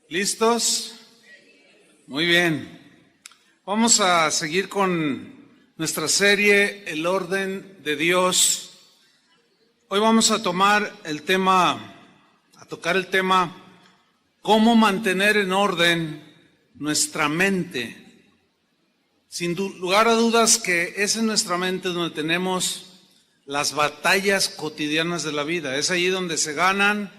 ¿Listos? Muy bien. Vamos a seguir con nuestra serie El orden de Dios. Hoy vamos a tocar el tema cómo mantener en orden nuestra mente. Sin lugar a dudas que es en nuestra mente donde tenemos las batallas cotidianas de la vida. Es allí donde se ganan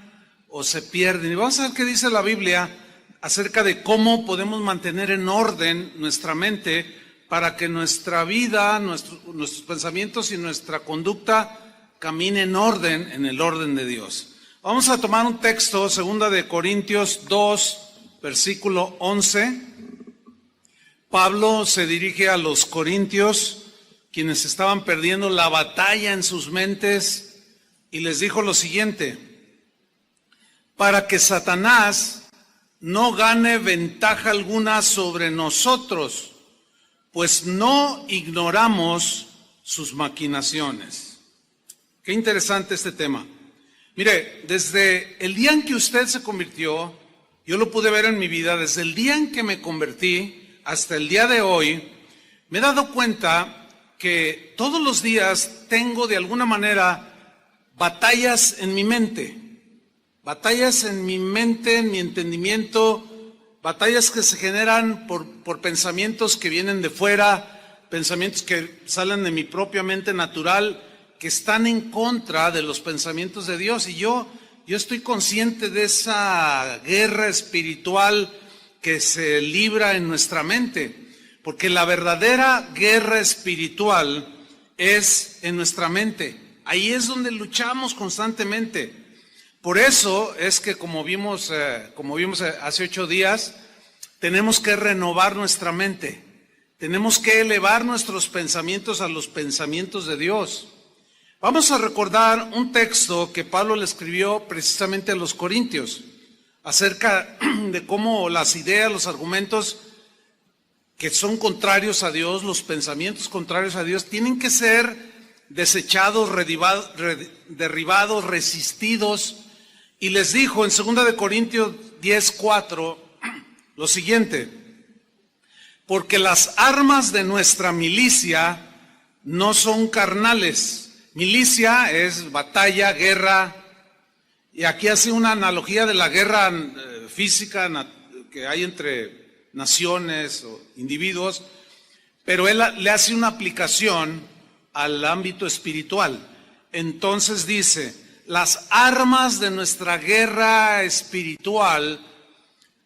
o se pierden. Y vamos a ver qué dice la Biblia acerca de cómo podemos mantener en orden nuestra mente para que nuestra vida, nuestros pensamientos y nuestra conducta camine en orden, en el orden de Dios. Vamos a tomar un texto, 2 de Corintios 2, versículo 11. Pablo se dirige a los corintios, quienes estaban perdiendo la batalla en sus mentes, y les dijo lo siguiente: para que Satanás no gane ventaja alguna sobre nosotros, pues no ignoramos sus maquinaciones. Qué interesante este tema. Mire, desde el día en que usted se convirtió, yo lo pude ver en mi vida, desde el día en que me convertí hasta el día de hoy, me he dado cuenta que todos los días tengo de alguna manera batallas en mi mente, en mi entendimiento, batallas que se generan por pensamientos que vienen de fuera, pensamientos que salen de mi propia mente natural, que están en contra de los pensamientos de Dios. Y yo estoy consciente de esa guerra espiritual que se libra en nuestra mente, porque la verdadera guerra espiritual es en nuestra mente. Ahí es donde luchamos constantemente. Por eso es que, como vimos hace 8 días, tenemos que renovar nuestra mente. Tenemos que elevar nuestros pensamientos a los pensamientos de Dios. Vamos a recordar un texto que Pablo le escribió precisamente a los corintios, acerca de cómo las ideas, los argumentos que son contrarios a Dios, los pensamientos contrarios a Dios, tienen que ser desechados, derribados, resistidos. Y les dijo en 2 de Corintios 10:4 lo siguiente: porque las armas de nuestra milicia no son carnales. Milicia es batalla, guerra. Y aquí hace una analogía de la guerra física que hay entre naciones o individuos, pero él le hace una aplicación al ámbito espiritual. Entonces dice: las armas de nuestra guerra espiritual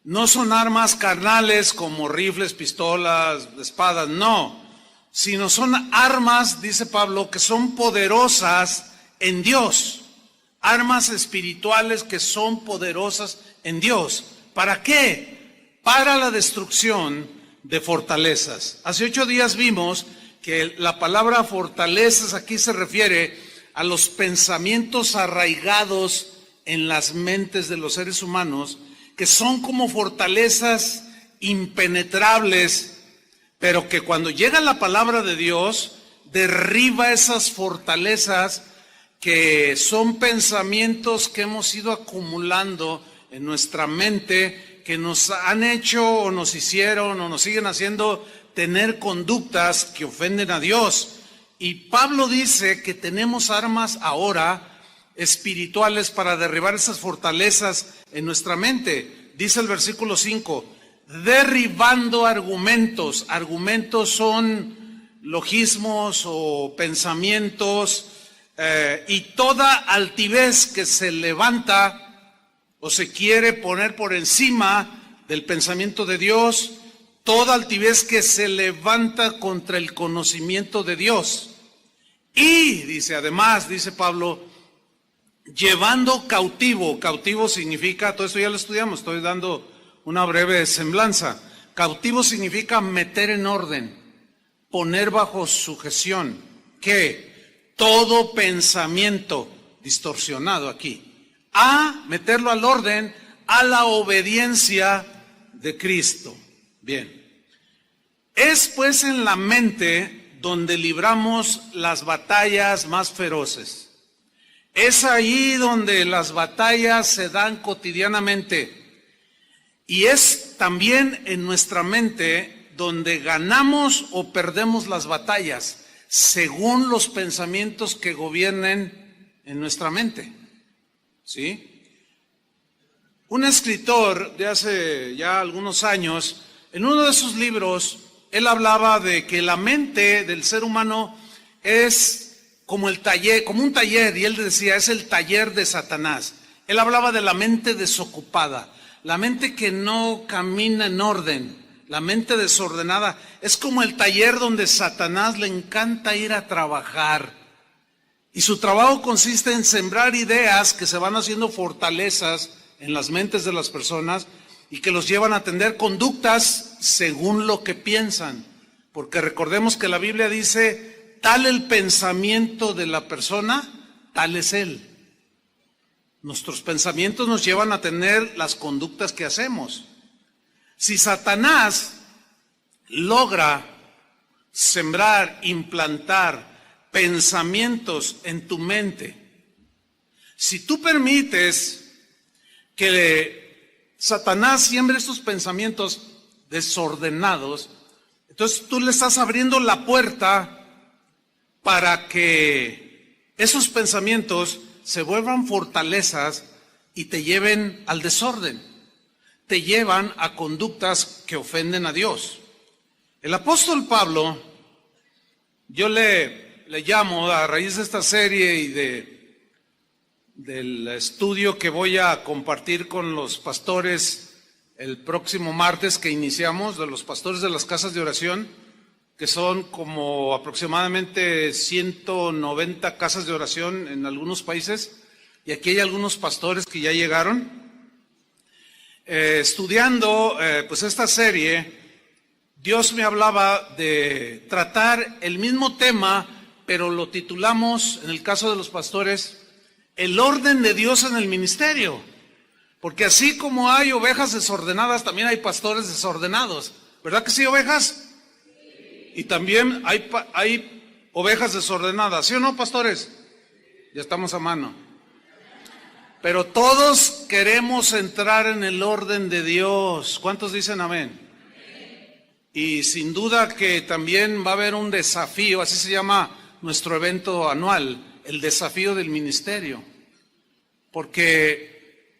no son armas carnales como rifles, pistolas, espadas, no, sino son armas, dice Pablo, que son poderosas en Dios. Armas espirituales que son poderosas en Dios. ¿Para qué? Para la destrucción de fortalezas. Hace 8 días vimos que la palabra fortalezas aquí se refiere a los pensamientos arraigados en las mentes de los seres humanos, que son como fortalezas impenetrables, pero que cuando llega la palabra de Dios, derriba esas fortalezas, que son pensamientos que hemos ido acumulando en nuestra mente, que nos han hecho o nos hicieron o nos siguen haciendo tener conductas que ofenden a Dios. Y Pablo dice que tenemos armas ahora espirituales para derribar esas fortalezas en nuestra mente. Dice el versículo 5, derribando argumentos. Argumentos son logismos o pensamientos, y toda altivez que se levanta o se quiere poner por encima del pensamiento de Dios, toda altivez que se levanta contra el conocimiento de Dios. Y dice, además, dice Pablo, llevando cautivo. Cautivo significa, todo esto ya lo estudiamos, estoy dando una breve semblanza. Cautivo significa meter en orden, poner bajo sujeción. ¿Qué? Todo pensamiento distorsionado aquí, a meterlo al orden, a la obediencia de Cristo. Bien, es pues en la mente donde libramos las batallas más feroces. Es ahí donde las batallas se dan cotidianamente. Y es también en nuestra mente donde ganamos o perdemos las batallas, según los pensamientos que gobiernen en nuestra mente. ¿Sí? Un escritor de hace ya algunos años, en uno de sus libros, él hablaba de que la mente del ser humano es como un taller, y él decía, es el taller de Satanás. Él hablaba de la mente desocupada, la mente que no camina en orden, la mente desordenada. Es como el taller donde Satanás le encanta ir a trabajar. Y su trabajo consiste en sembrar ideas que se van haciendo fortalezas en las mentes de las personas y que los llevan a tener conductas según lo que piensan. Porque recordemos que la Biblia dice, tal el pensamiento de la persona, tal es él. Nuestros pensamientos nos llevan a tener las conductas que hacemos. Si Satanás logra sembrar, implantar pensamientos en tu mente, si tú permites que Satanás siembre estos pensamientos desordenados, entonces tú le estás abriendo la puerta para que esos pensamientos se vuelvan fortalezas y te lleven al desorden, te llevan a conductas que ofenden a Dios. El apóstol Pablo, yo le llamo, a raíz de esta serie y del estudio que voy a compartir con los pastores el próximo martes que iniciamos, de los pastores de las casas de oración, que son como aproximadamente 190 casas de oración en algunos países, y aquí hay algunos pastores que ya llegaron. Estudiando pues esta serie, Dios me hablaba de tratar el mismo tema, pero lo titulamos, en el caso de los pastores, el orden de Dios en el ministerio. Porque así como hay ovejas desordenadas, también hay pastores desordenados. ¿Verdad que sí, ovejas? Y también hay ovejas desordenadas, ¿sí o no, pastores? Ya estamos a mano. Pero todos queremos entrar en el orden de Dios. ¿Cuántos dicen amén? Y sin duda que también va a haber un desafío, así se llama nuestro evento anual, el desafío del ministerio. Porque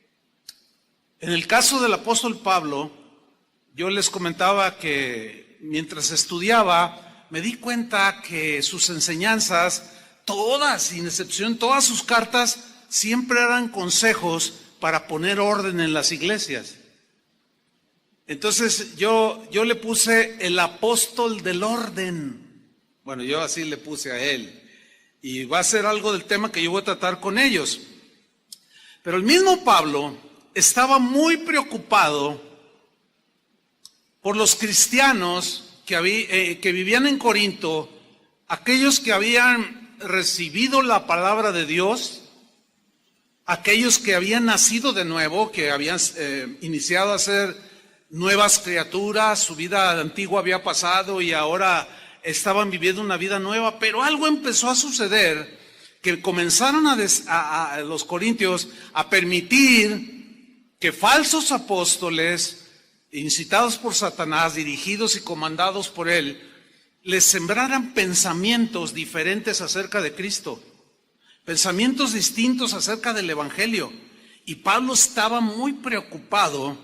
en el caso del apóstol Pablo, yo les comentaba que mientras estudiaba, me di cuenta que sus enseñanzas, todas, sin excepción, todas sus cartas, siempre eran consejos para poner orden en las iglesias. Entonces yo le puse el apóstol del orden. Bueno, yo así le puse a él. Y va a ser algo del tema que yo voy a tratar con ellos. Pero el mismo Pablo estaba muy preocupado por los cristianos que vivían en Corinto, aquellos que habían recibido la palabra de Dios, aquellos que habían nacido de nuevo, que habían iniciado a ser nuevas criaturas, su vida antigua había pasado y ahora estaban viviendo una vida nueva, pero algo empezó a suceder, que comenzaron a los corintios a permitir que falsos apóstoles, incitados por Satanás, dirigidos y comandados por él, les sembraran pensamientos diferentes acerca de Cristo, pensamientos distintos acerca del Evangelio. Y Pablo estaba muy preocupado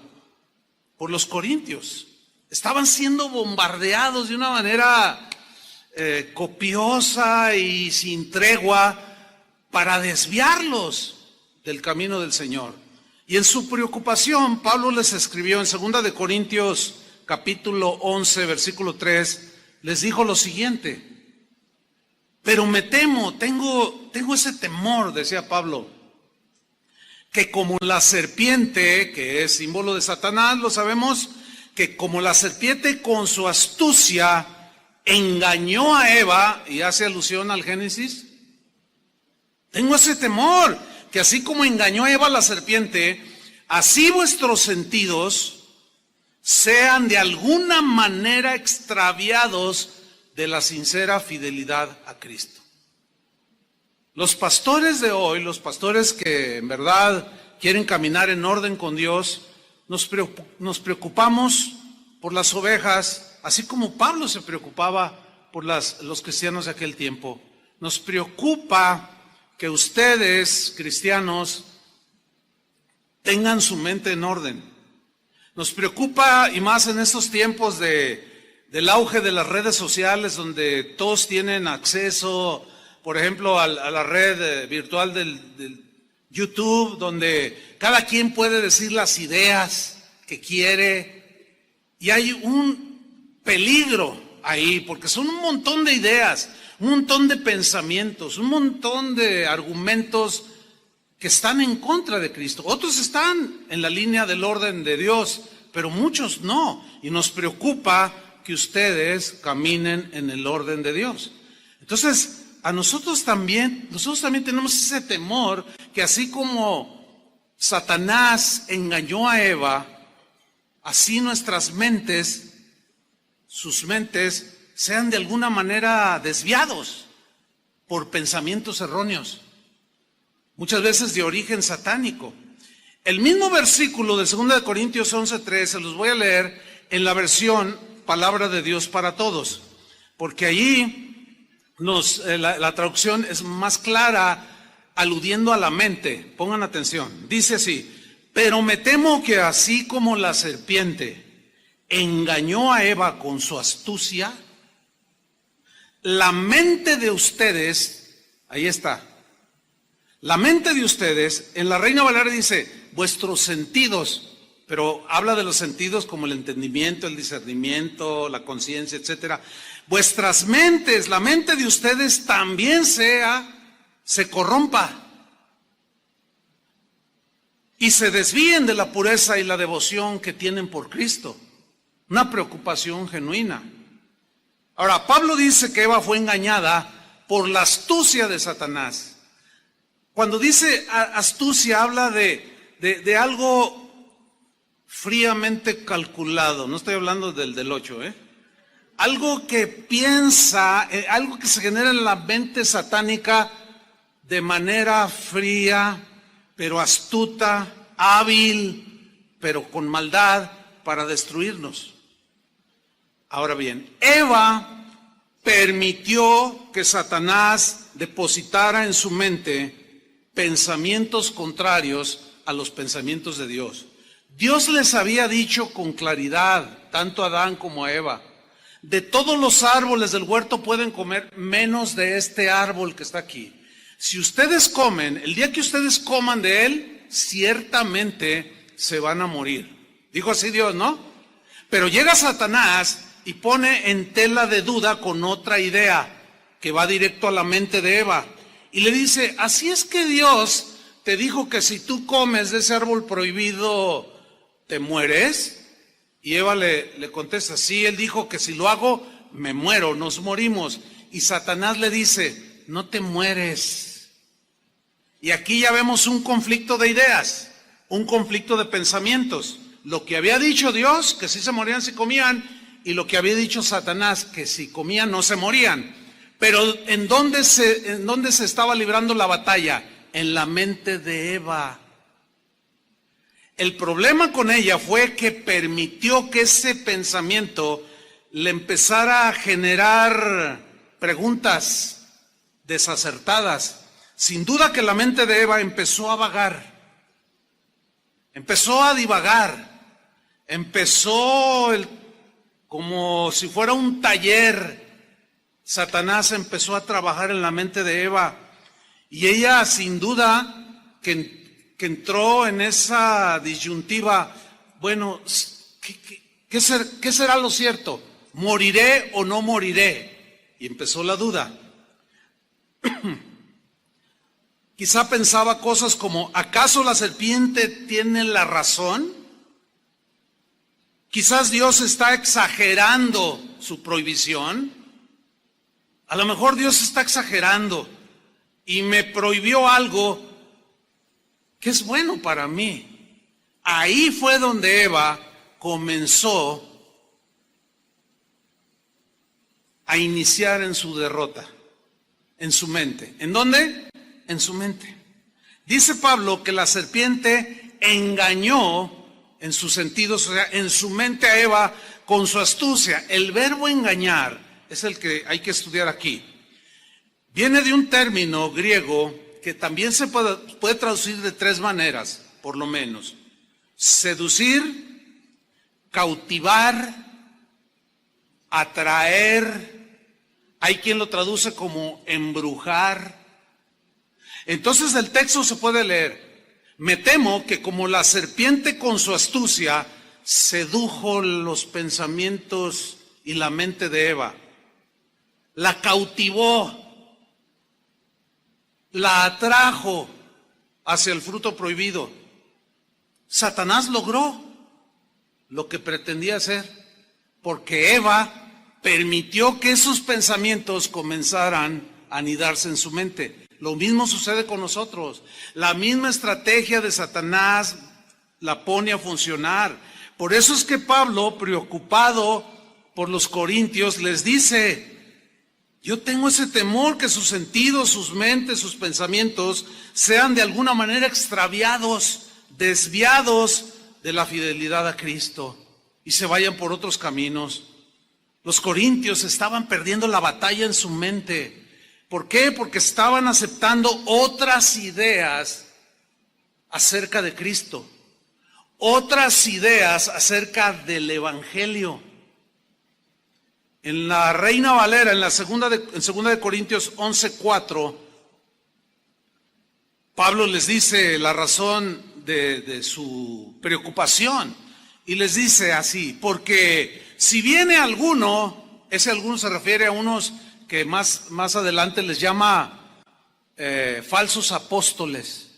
por los corintios. Estaban siendo bombardeados de una manera copiosa y sin tregua para desviarlos del camino del Señor. Y en su preocupación, Pablo les escribió en 2 de Corintios capítulo 11, versículo 3, les dijo lo siguiente: pero me temo, tengo ese temor, decía Pablo, que como la serpiente, que es símbolo de Satanás, lo sabemos, que como la serpiente con su astucia engañó a Eva, y hace alusión al Génesis, tengo ese temor, que así como engañó a Eva la serpiente, así vuestros sentidos sean de alguna manera extraviados de la sincera fidelidad a Cristo. Los pastores de hoy, los pastores que en verdad quieren caminar en orden con Dios, nos preocupamos por las ovejas, así como Pablo se preocupaba por los cristianos de aquel tiempo. Nos preocupa que ustedes, cristianos, tengan su mente en orden. Nos preocupa, y más en estos tiempos del auge de las redes sociales, donde todos tienen acceso, por ejemplo, a la red virtual del YouTube, donde cada quien puede decir las ideas que quiere, y hay un peligro ahí, porque son un montón de ideas, un montón de pensamientos, un montón de argumentos que están en contra de Cristo. Otros están en la línea del orden de Dios, pero muchos no, y nos preocupa que ustedes caminen en el orden de Dios. Entonces, nosotros también tenemos ese temor que así como Satanás engañó a Eva, así nuestras mentes, sus mentes, sean de alguna manera desviados por pensamientos erróneos, muchas veces de origen satánico. El mismo versículo de 2 Corintios 11:3, se los voy a leer en la versión Palabra de Dios para Todos, porque allí la traducción es más clara, aludiendo a la mente. Pongan atención, dice así: pero me temo que así como la serpiente engañó a Eva con su astucia, la mente de ustedes, ahí está, la mente de ustedes, en la Reina Valera dice, vuestros sentidos, pero habla de los sentidos como el entendimiento, el discernimiento, la conciencia, etcétera. Vuestras mentes, la mente de ustedes también se corrompa y se desvíen de la pureza y la devoción que tienen por Cristo. Una preocupación genuina. Ahora, Pablo dice que Eva fue engañada por la astucia de Satanás. Cuando dice astucia, habla de algo fríamente calculado. No estoy hablando del 8, algo que piensa, algo que se genera en la mente satánica de manera fría, pero astuta, hábil, pero con maldad para destruirnos. Ahora bien, Eva permitió que Satanás depositara en su mente pensamientos contrarios a los pensamientos de Dios. Dios les había dicho con claridad, tanto a Adán como a Eva, de todos los árboles del huerto pueden comer, menos de este árbol que está aquí. Si ustedes comen, el día que ustedes coman de él, ciertamente se van a morir. Dijo así Dios, ¿no? Pero llega Satanás y pone en tela de duda con otra idea que va directo a la mente de Eva. Y le dice, así es que Dios te dijo que si tú comes de ese árbol prohibido, ¿te mueres? Y Eva le contesta, sí, él dijo que si lo hago, me muero, nos morimos. Y Satanás le dice, no te mueres. Y aquí ya vemos un conflicto de ideas, un conflicto de pensamientos. Lo que había dicho Dios, que sí se morían si comían, y lo que había dicho Satanás, que si comían no se morían. Pero ¿en dónde se estaba librando la batalla? En la mente de Eva. El problema con ella fue que permitió que ese pensamiento le empezara a generar preguntas desacertadas. Sin duda que la mente de Eva empezó a vagar, empezó a divagar, empezó como si fuera un taller. Satanás empezó a trabajar en la mente de Eva y ella sin duda que entró en esa disyuntiva, bueno, ¿qué será lo cierto? ¿Moriré o no moriré? Y empezó la duda. Quizá pensaba cosas como, ¿acaso la serpiente tiene la razón? Quizás Dios está exagerando su prohibición. A lo mejor Dios está exagerando y me prohibió algo que es bueno para mí. Ahí fue donde Eva comenzó a iniciar en su derrota, en su mente. ¿En dónde? En su mente. Dice Pablo que la serpiente engañó en sus sentidos, o sea, en su mente a Eva con su astucia. El verbo engañar es el que hay que estudiar aquí. Viene de un término griego que también se puede traducir de tres maneras, por lo menos. Seducir, cautivar, atraer. Hay quien lo traduce como embrujar. Entonces el texto se puede leer: me temo que como la serpiente con su astucia sedujo los pensamientos y la mente de Eva, la cautivó, la atrajo hacia el fruto prohibido. Satanás logró lo que pretendía hacer, porque Eva permitió que esos pensamientos comenzaran a anidarse en su mente. Lo mismo sucede con nosotros. La misma estrategia de Satanás la pone a funcionar. Por eso es que Pablo, preocupado por los corintios, les dice: yo tengo ese temor que sus sentidos, sus mentes, sus pensamientos sean de alguna manera extraviados, desviados de la fidelidad a Cristo y se vayan por otros caminos. Los corintios estaban perdiendo la batalla en su mente. ¿Por qué? Porque estaban aceptando otras ideas acerca de Cristo, otras ideas acerca del Evangelio. En la Reina Valera, en segunda de Corintios 11:4, Pablo les dice la razón de su preocupación y les dice así: porque si viene alguno, ese alguno se refiere a unos que más adelante les llama falsos apóstoles,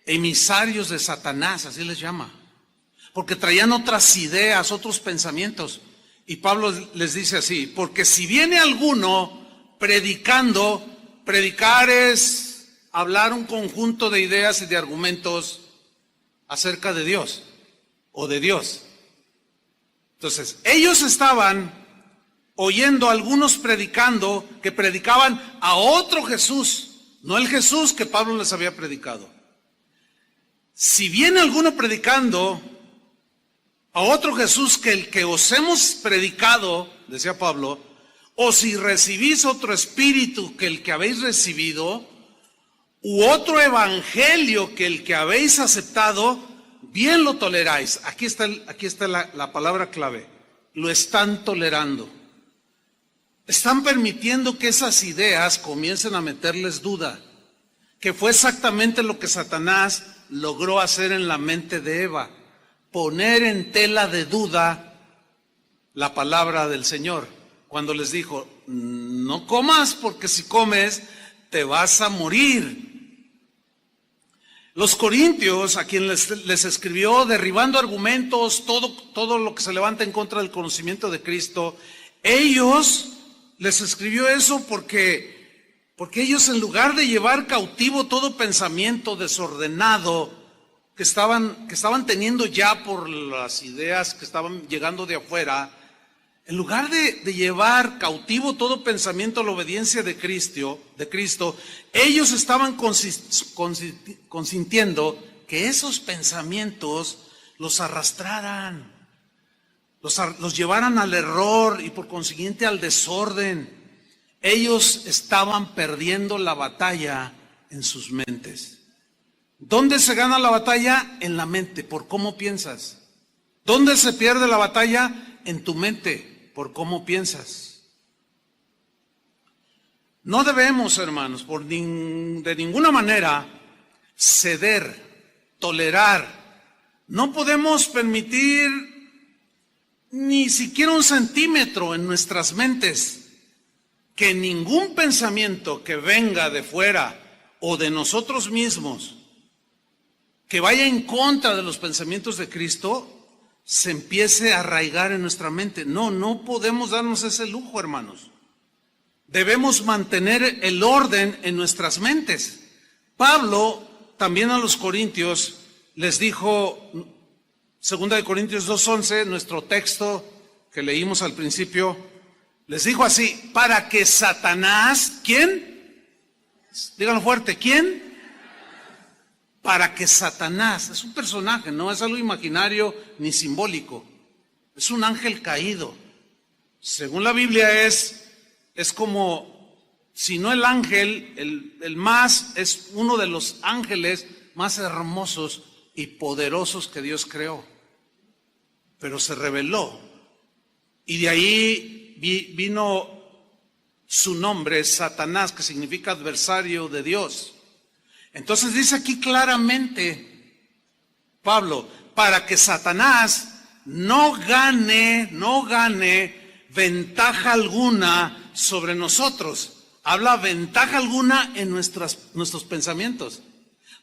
emisarios de Satanás, así les llama, porque traían otras ideas, otros pensamientos. Y Pablo les dice así: porque si viene alguno predicando, predicar es hablar un conjunto de ideas y de argumentos acerca de Dios o de Dios. Entonces, ellos estaban oyendo a algunos predicando que predicaban a otro Jesús, no el Jesús que Pablo les había predicado. Si viene alguno predicando a otro Jesús que el que os hemos predicado, decía Pablo, o si recibís otro espíritu que el que habéis recibido, u otro evangelio que el que habéis aceptado, bien lo toleráis. Aquí está la palabra clave: lo están tolerando. Están permitiendo que esas ideas comiencen a meterles duda, que fue exactamente lo que Satanás logró hacer en la mente de Eva: poner en tela de duda la palabra del Señor, cuando les dijo: no comas, porque si comes te vas a morir. Los corintios, a quien les escribió derribando argumentos, todo lo que se levanta en contra del conocimiento de Cristo, ellos les escribió eso porque ellos, en lugar de llevar cautivo todo pensamiento desordenado que estaban teniendo ya por las ideas que estaban llegando de afuera, en lugar de llevar cautivo todo pensamiento a la obediencia de Cristo, ellos estaban consintiendo que esos pensamientos los arrastraran, los llevaran al error y por consiguiente al desorden. Ellos estaban perdiendo la batalla en sus mentes. ¿Dónde se gana la batalla? En la mente, por cómo piensas. ¿Dónde se pierde la batalla? En tu mente, por cómo piensas. No debemos, hermanos, de ninguna manera ceder, tolerar. No podemos permitir ni siquiera un centímetro en nuestras mentes que ningún pensamiento que venga de fuera o de nosotros mismos, que vaya en contra de los pensamientos de Cristo, se empiece a arraigar en nuestra mente. No podemos darnos ese lujo, hermanos. Debemos mantener el orden en nuestras mentes. Pablo también a los corintios les dijo, 2 de Corintios 2:11, nuestro texto que leímos al principio, les dijo así: para que Satanás, ¿quién? Díganlo fuerte, ¿quién? para que Satanás, es un personaje, no es algo imaginario ni simbólico, es un ángel caído. Según la Biblia es como, si no el ángel, el más, es uno de los ángeles más hermosos y poderosos que Dios creó. Pero se rebeló. Y de ahí vino su nombre, Satanás, que significa adversario de Dios. Entonces dice aquí claramente Pablo, para que Satanás no gane ventaja alguna sobre nosotros. Habla ventaja alguna en nuestros pensamientos.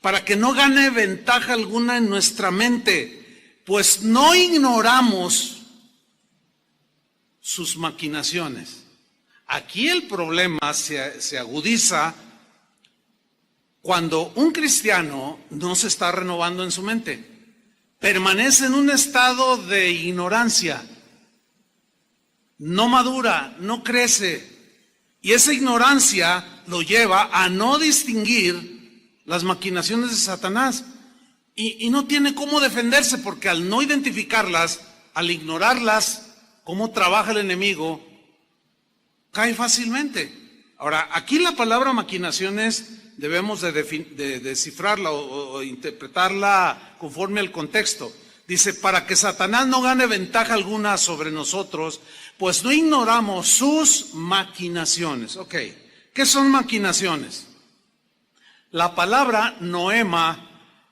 Para que no gane ventaja alguna en nuestra mente, pues no ignoramos sus maquinaciones. Aquí el problema se agudiza cuando un cristiano no se está renovando en su mente. Permanece en un estado de ignorancia. No madura, no crece. Y esa ignorancia lo lleva a no distinguir las maquinaciones de Satanás. Y no tiene cómo defenderse, porque al no identificarlas, al ignorarlas, cómo trabaja el enemigo, cae fácilmente. Ahora, aquí la palabra maquinaciones debemos de descifrarla o interpretarla conforme al contexto. Dice, para que Satanás no gane ventaja alguna sobre nosotros, pues no ignoramos sus maquinaciones. Ok, ¿qué son maquinaciones? La palabra noema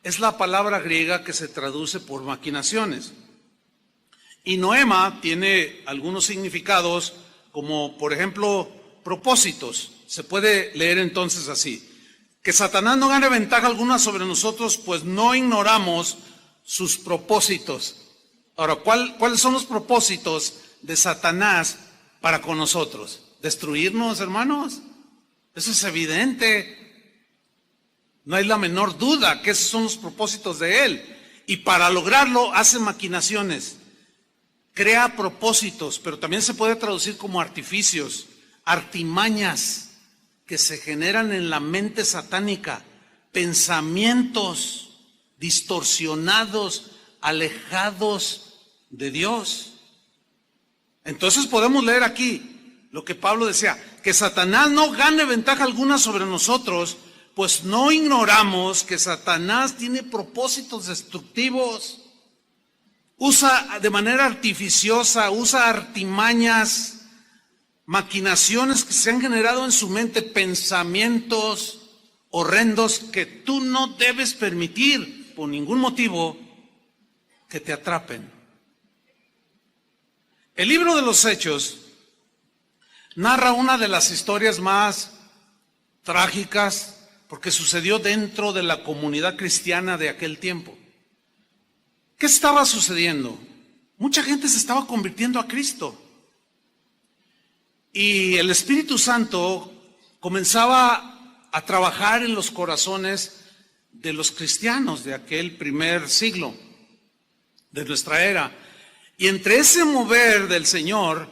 es la palabra griega que se traduce por maquinaciones. Y noema tiene algunos significados, como por ejemplo propósitos. Se puede leer entonces así: que Satanás no gane ventaja alguna sobre nosotros, pues no ignoramos sus propósitos. Ahora, ¿cuáles son los propósitos de Satanás para con nosotros? ¿Destruirnos, hermanos? Eso es evidente. No hay la menor duda que esos son los propósitos de él. Y para lograrlo hace maquinaciones. Crea propósitos, pero también se puede traducir como artificios, artimañas que se generan en la mente satánica, pensamientos distorsionados, alejados de Dios. Entonces podemos leer aquí lo que Pablo decía, que Satanás no gane ventaja alguna sobre nosotros, pues no ignoramos que Satanás tiene propósitos destructivos. Usa de manera artificiosa, usa artimañas, maquinaciones que se han generado en su mente, pensamientos horrendos que tú no debes permitir por ningún motivo que te atrapen. El libro de los Hechos narra una de las historias más trágicas porque sucedió dentro de la comunidad cristiana de aquel tiempo. ¿Qué estaba sucediendo? Mucha gente se estaba convirtiendo a Cristo. Y el Espíritu Santo comenzaba a trabajar en los corazones de los cristianos de aquel primer siglo de nuestra era. Y entre ese mover del Señor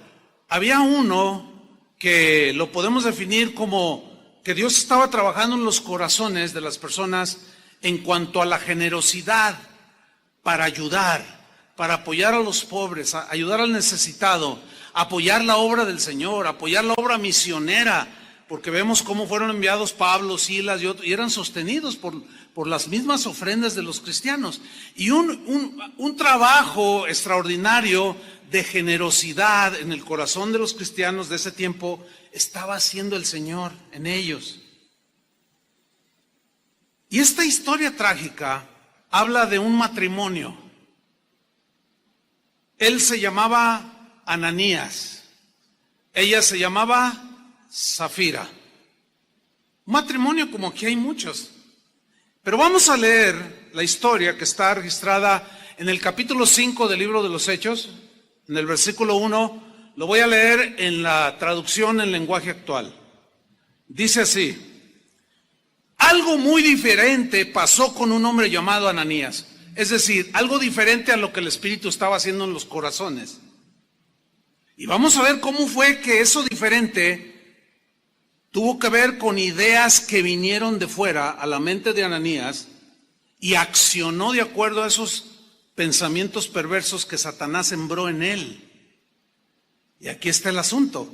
había uno que lo podemos definir como que Dios estaba trabajando en los corazones de las personas en cuanto a la generosidad para ayudar, para apoyar a los pobres, ayudar al necesitado, apoyar la obra del Señor, apoyar la obra misionera, porque vemos cómo fueron enviados Pablo, Silas y otros, y eran sostenidos por las mismas ofrendas de los cristianos. Y un trabajo extraordinario de generosidad en el corazón de los cristianos de ese tiempo estaba haciendo el Señor en ellos. Y esta historia trágica habla de un matrimonio. Él se llamaba Ananías, ella se llamaba Zafira. Un matrimonio como aquí hay muchos. Pero vamos a leer la historia que está registrada en el capítulo 5 del libro de los Hechos, en el versículo 1. Lo voy a leer en la traducción en lenguaje actual. Dice así: algo muy diferente pasó con un hombre llamado Ananías. Es decir, algo diferente a lo que el Espíritu estaba haciendo en los corazones. Y vamos a ver cómo fue que eso diferente tuvo que ver con ideas que vinieron de fuera a la mente de Ananías y accionó de acuerdo a esos pensamientos perversos que Satanás sembró en él. Y aquí está el asunto.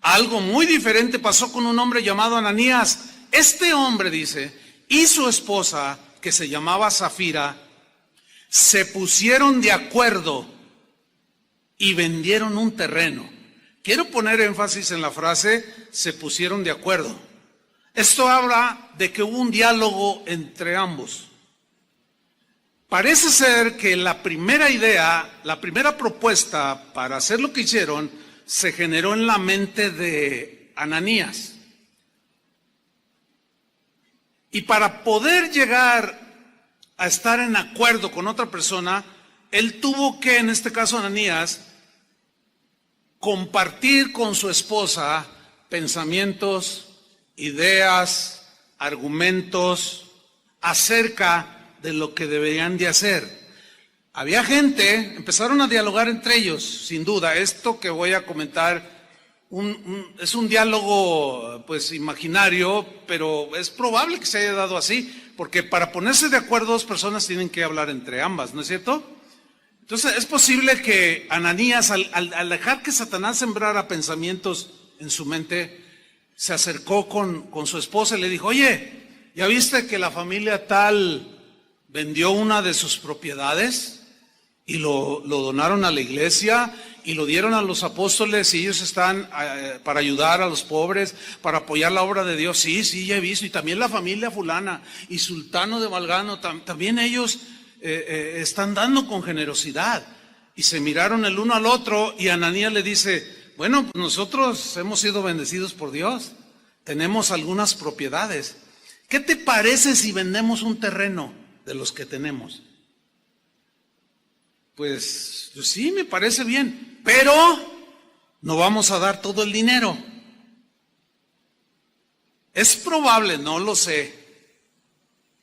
Algo muy diferente pasó con un hombre llamado Ananías. Este hombre, dice, y su esposa, que se llamaba Safira, se pusieron de acuerdo y vendieron un terreno. Quiero poner énfasis en la frase, se pusieron de acuerdo. Esto habla de que hubo un diálogo entre ambos. Parece ser que la primera idea, la primera propuesta para hacer lo que hicieron, se generó en la mente de Ananías. Y para poder llegar a estar en acuerdo con otra persona, él tuvo que, en este caso Ananías, compartir con su esposa pensamientos, ideas, argumentos acerca de lo que deberían de hacer. Había gente, empezaron a dialogar entre ellos, sin duda. Esto que voy a comentar es un diálogo pues imaginario, pero es probable que se haya dado así, porque para ponerse de acuerdo dos personas tienen que hablar entre ambas, ¿no es cierto? Entonces es posible que Ananías, al dejar que Satanás sembrara pensamientos en su mente, se acercó con su esposa y le dijo, oye, ¿ya viste que la familia tal vendió una de sus propiedades y lo donaron a la iglesia y lo dieron a los apóstoles y ellos están para ayudar a los pobres, para apoyar la obra de Dios? Sí, ya he visto. Y también la familia fulana y Sultano de Valgano, también ellos están dando con generosidad. Y se miraron el uno al otro y Ananías le dice, bueno, pues nosotros hemos sido bendecidos por Dios, tenemos algunas propiedades. ¿Qué te parece si vendemos un terreno de los que tenemos? Pues sí, me parece bien, pero no vamos a dar todo el dinero. Es probable, no lo sé,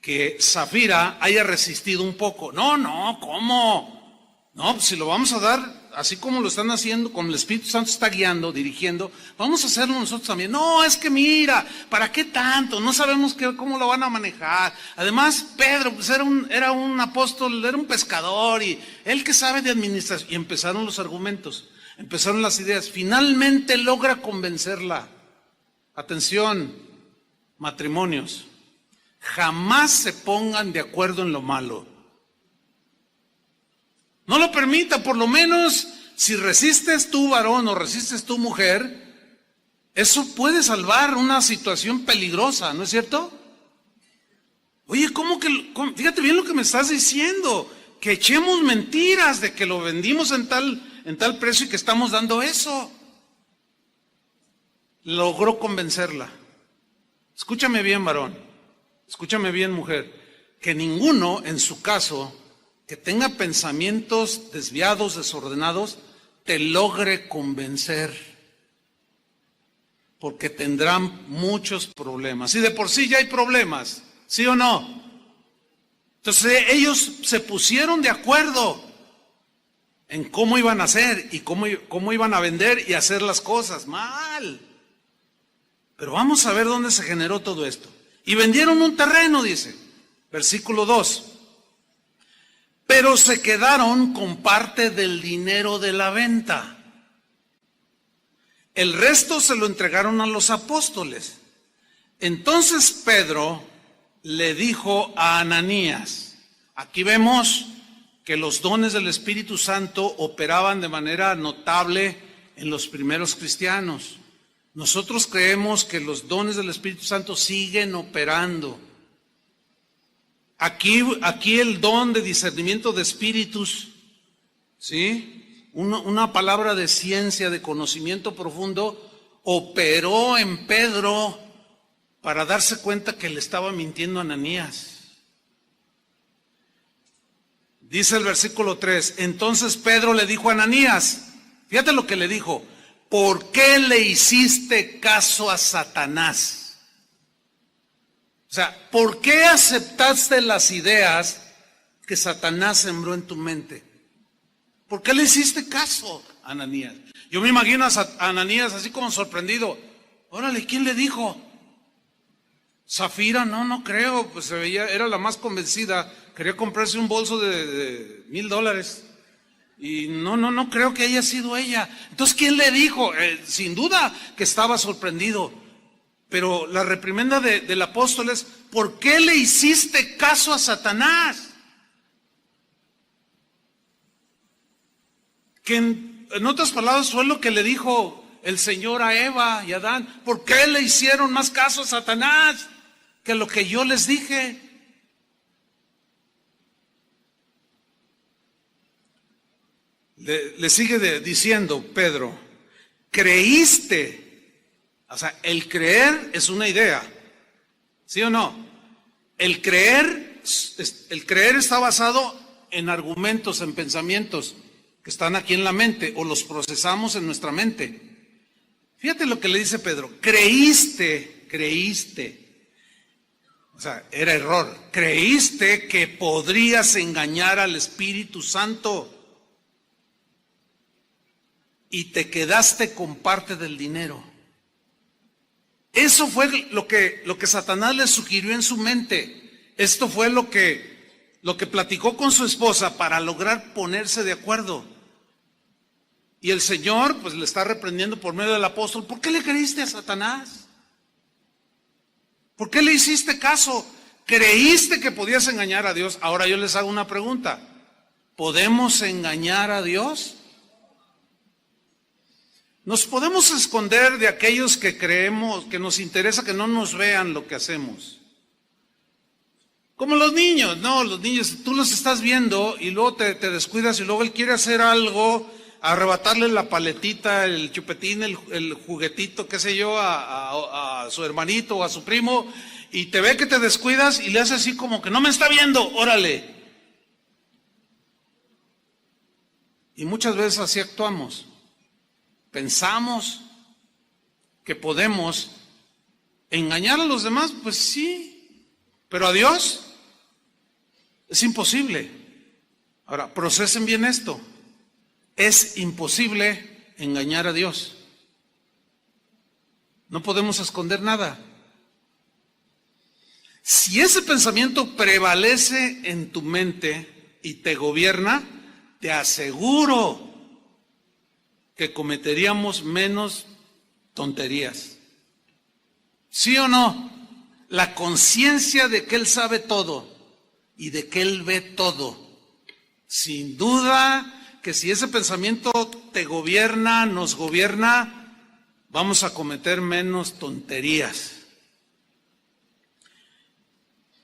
que Safira haya resistido un poco. No, ¿cómo? No, pues si lo vamos a dar, así como lo están haciendo, como el Espíritu Santo está guiando, dirigiendo, vamos a hacerlo nosotros también. No, es que mira, ¿para qué tanto? No sabemos cómo lo van a manejar. Además, Pedro pues era un apóstol, era un pescador, y él que sabe de administración. Y empezaron los argumentos, empezaron las ideas. Finalmente logra convencerla. Atención, matrimonios, jamás se pongan de acuerdo en lo malo. No lo permita. Por lo menos si resistes tú, varón, o resistes tú, mujer, eso puede salvar una situación peligrosa, ¿no es cierto? Oye, fíjate bien lo que me estás diciendo, que echemos mentiras de que lo vendimos en tal precio y que estamos dando eso. Logró convencerla. Escúchame bien, varón, escúchame bien, mujer, que ninguno en su caso que tenga pensamientos desviados, desordenados, te logre convencer, porque tendrán muchos problemas. Y de por sí ya hay problemas, ¿sí o no? Entonces ellos se pusieron de acuerdo en cómo iban a hacer y cómo iban a vender y hacer las cosas. Mal. Pero vamos a ver dónde se generó todo esto. Y vendieron un terreno, dice, versículo 2. Pero se quedaron con parte del dinero de la venta. El resto se lo entregaron a los apóstoles. Entonces Pedro le dijo a Ananías, aquí vemos que los dones del Espíritu Santo operaban de manera notable en los primeros cristianos. Nosotros creemos que los dones del Espíritu Santo siguen operando. Aquí el don de discernimiento de espíritus, ¿sí? Una palabra de ciencia, de conocimiento profundo, operó en Pedro para darse cuenta que le estaba mintiendo a Ananías. Dice el versículo 3, entonces Pedro le dijo a Ananías, fíjate lo que le dijo, ¿por qué le hiciste caso a Satanás? O sea, ¿por qué aceptaste las ideas que Satanás sembró en tu mente? ¿Por qué le hiciste caso a Ananías? Yo me imagino a Ananías así como sorprendido. Órale, ¿quién le dijo? Zafira, no creo, pues se veía, era la más convencida, quería comprarse un bolso de $1,000. Y no creo que haya sido ella. Entonces, ¿quién le dijo? Sin duda que estaba sorprendido. Pero la reprimenda del apóstol es: ¿por qué le hiciste caso a Satanás? Que en otras palabras fue lo que le dijo el Señor a Eva y a Adán. ¿Por qué le hicieron más caso a Satanás que lo que yo les dije? Le sigue diciendo Pedro: creíste. O sea, el creer es una idea, ¿sí o no? El creer está basado en argumentos, en pensamientos que están aquí en la mente, o los procesamos en nuestra mente. Fíjate lo que le dice Pedro: creíste. O sea, era error. Creíste que podrías engañar al Espíritu Santo y te quedaste con parte del dinero. Eso fue lo que Satanás le sugirió en su mente. Esto fue lo que platicó con su esposa para lograr ponerse de acuerdo. Y el Señor pues le está reprendiendo por medio del apóstol: ¿por qué le creíste a Satanás? ¿Por qué le hiciste caso? ¿Creíste que podías engañar a Dios? Ahora yo les hago una pregunta: ¿podemos engañar a Dios? Nos podemos esconder de aquellos que creemos, que nos interesa que no nos vean lo que hacemos. Como los niños, no, los niños, tú los estás viendo y luego te descuidas y luego él quiere hacer algo, arrebatarle la paletita, el chupetín, el juguetito, qué sé yo, a su hermanito o a su primo, y te ve que te descuidas y le hace así como que no me está viendo, órale. Y muchas veces así actuamos. Pensamos que podemos engañar a los demás, pues sí, pero a Dios es imposible. Ahora, procesen bien esto: es imposible engañar a Dios. No podemos esconder nada. Si ese pensamiento prevalece en tu mente y te gobierna, te aseguro que cometeríamos menos tonterías. ¿Sí o no? La conciencia de que Él sabe todo y de que Él ve todo. Sin duda que si ese pensamiento te gobierna, nos gobierna, vamos a cometer menos tonterías.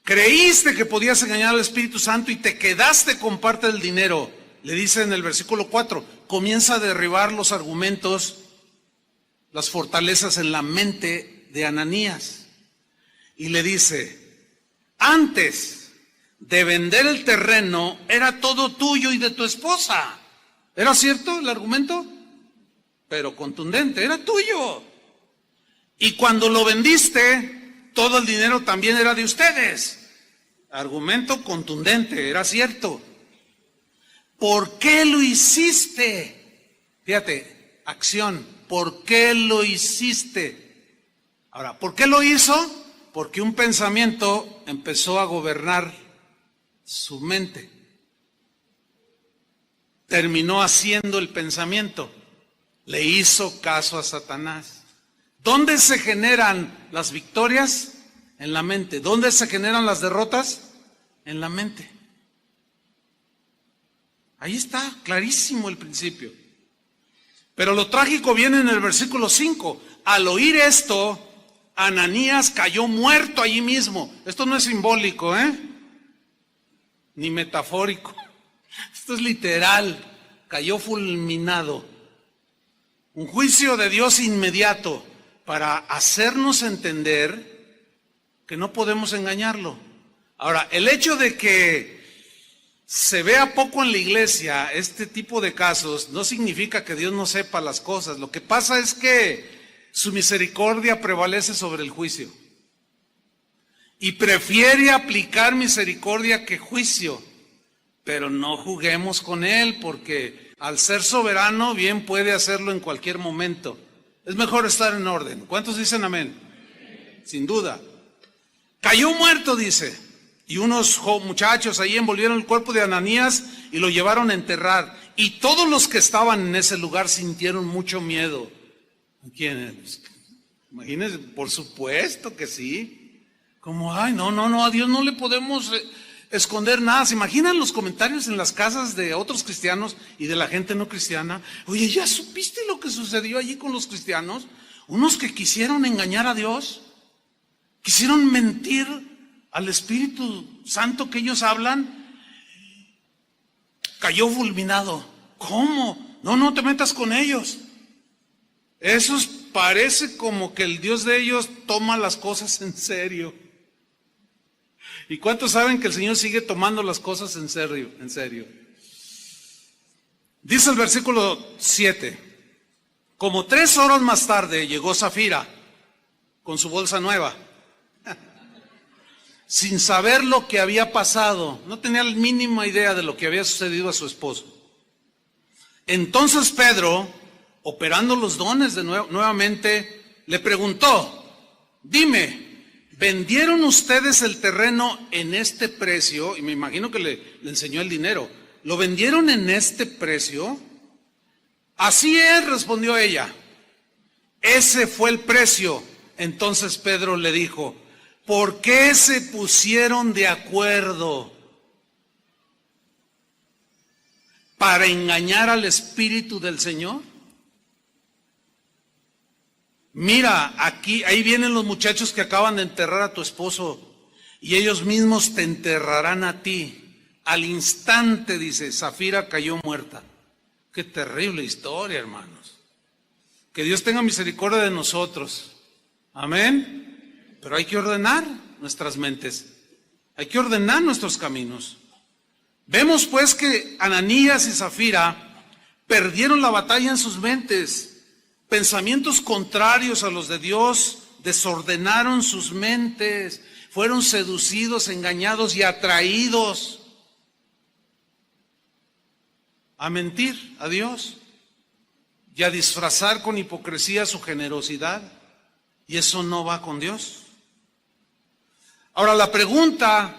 Creíste que podías engañar al Espíritu Santo y te quedaste con parte del dinero. Le dice en el versículo 4, comienza a derribar los argumentos, las fortalezas en la mente de Ananías. Y le dice: antes de vender el terreno era todo tuyo y de tu esposa. ¿Era cierto el argumento? Pero contundente, era tuyo. Y cuando lo vendiste, todo el dinero también era de ustedes. Argumento contundente, era cierto. ¿Por qué lo hiciste? Fíjate, acción. ¿Por qué lo hiciste? Ahora, ¿por qué lo hizo? Porque un pensamiento empezó a gobernar su mente. Terminó haciendo el pensamiento. Le hizo caso a Satanás. ¿Dónde se generan las victorias? En la mente. ¿Dónde se generan las derrotas? En la mente. Ahí está, clarísimo el principio. Pero lo trágico viene en el versículo 5. Al oír esto, Ananías cayó muerto allí mismo. Esto no es simbólico, ni metafórico. Esto es literal. Cayó fulminado. Un juicio de Dios inmediato para hacernos entender que no podemos engañarlo. Ahora, el hecho de que se vea poco en la iglesia este tipo de casos no significa que Dios no sepa las cosas. Lo que pasa es que su misericordia prevalece sobre el juicio y prefiere aplicar misericordia que juicio. Pero no juguemos con Él, porque al ser soberano bien puede hacerlo en cualquier momento. Es mejor estar en orden. ¿Cuántos dicen amén? Sin duda. Cayó muerto, dice. Y unos muchachos ahí envolvieron el cuerpo de Ananías y lo llevaron a enterrar. Y todos los que estaban en ese lugar sintieron mucho miedo. ¿Quiénes? Imagínense, por supuesto que sí. Como, ay, no, a Dios no le podemos esconder nada. ¿Se imaginan los comentarios en las casas de otros cristianos y de la gente no cristiana? Oye, ¿ya supiste lo que sucedió allí con los cristianos? Unos que quisieron engañar a Dios, quisieron mentir al Espíritu Santo que ellos hablan, cayó fulminado. ¿Cómo? No te metas con ellos. Esos parece como que el Dios de ellos toma las cosas en serio. ¿Y cuántos saben que el Señor sigue tomando las cosas en serio? En serio. Dice el versículo 7. Como 3 horas más tarde llegó Safira con su bolsa nueva, sin saber lo que había pasado. No tenía la mínima idea de lo que había sucedido a su esposo. Entonces Pedro, operando los dones de nuevamente, le preguntó: dime, ¿vendieron ustedes el terreno en este precio? Y me imagino que le enseñó el dinero. ¿Lo vendieron en este precio? Así es, respondió ella. Ese fue el precio. Entonces Pedro le dijo: ¿por qué se pusieron de acuerdo? ¿Para engañar al Espíritu del Señor? Mira, ahí vienen los muchachos que acaban de enterrar a tu esposo y ellos mismos te enterrarán a ti. Al instante, dice, Safira cayó muerta. Qué terrible historia, hermanos. Que Dios tenga misericordia de nosotros. Amén. Pero hay que ordenar nuestras mentes. Hay que ordenar nuestros caminos. Vemos pues que Ananías y Safira perdieron la batalla en sus mentes. Pensamientos contrarios a los de Dios desordenaron sus mentes. Fueron seducidos, engañados y atraídos a mentir a Dios y a disfrazar con hipocresía su generosidad. Y eso no va con Dios. Ahora la pregunta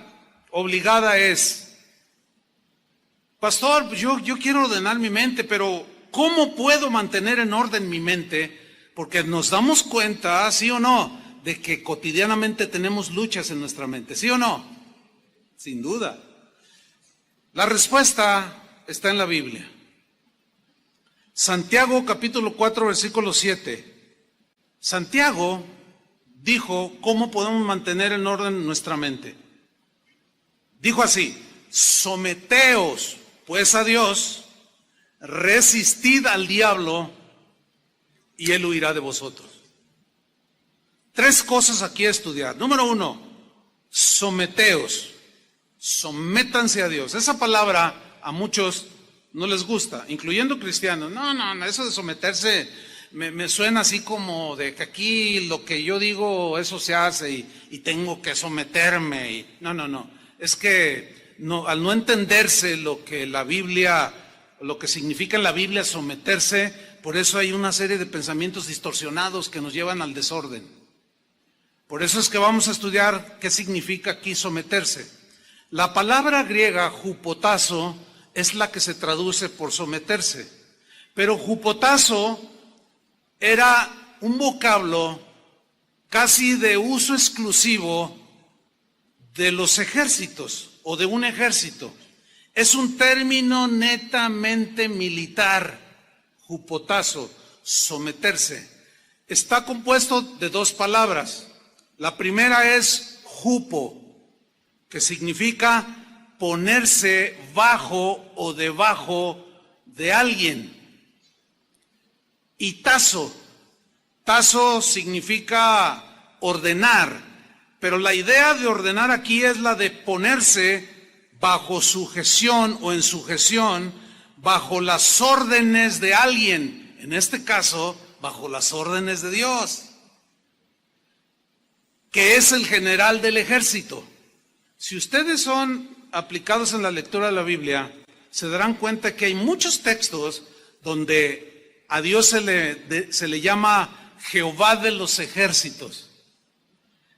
obligada es: pastor, yo quiero ordenar mi mente, pero ¿cómo puedo mantener en orden mi mente? Porque nos damos cuenta, ¿sí o no?, de que cotidianamente tenemos luchas en nuestra mente, ¿sí o no? Sin duda. La respuesta está en la Biblia. Santiago capítulo 4 versículo 7. Santiago dijo cómo podemos mantener en orden nuestra mente. Dijo así: someteos pues a Dios, resistid al diablo y él huirá de vosotros. 3 cosas aquí a estudiar. Número 1, someteos. Sométanse a Dios. Esa palabra a muchos no les gusta, incluyendo cristianos. No, eso de someterse me suena así como de que aquí lo que yo digo, eso se hace y tengo que someterme. No. Es que al no entenderse lo que la Biblia, lo que significa en la Biblia someterse, por eso hay una serie de pensamientos distorsionados que nos llevan al desorden. Por eso es que vamos a estudiar qué significa aquí someterse. La palabra griega hupotazo es la que se traduce por someterse, pero hupotazo era un vocablo casi de uso exclusivo de los ejércitos o de un ejército. Es un término netamente militar, hupotazo, someterse. Está compuesto de 2 palabras. La primera es hupo, que significa ponerse bajo o debajo de alguien. Y tazo significa ordenar, pero la idea de ordenar aquí es la de ponerse bajo sujeción o en sujeción, bajo las órdenes de alguien, en este caso, bajo las órdenes de Dios, que es el general del ejército. Si ustedes son aplicados en la lectura de la Biblia, se darán cuenta que hay muchos textos donde a Dios se le llama Jehová de los ejércitos.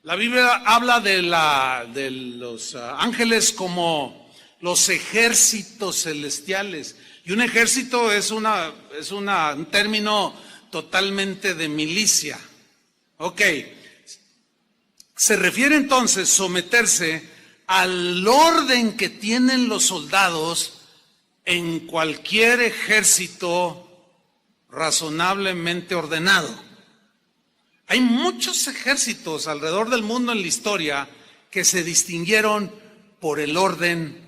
La Biblia habla de los ángeles como los ejércitos celestiales. Y un ejército es un término totalmente de milicia. Ok. Se refiere entonces someterse al orden que tienen los soldados en cualquier ejército razonablemente ordenado. Hay muchos ejércitos alrededor del mundo en la historia que se distinguieron por el orden,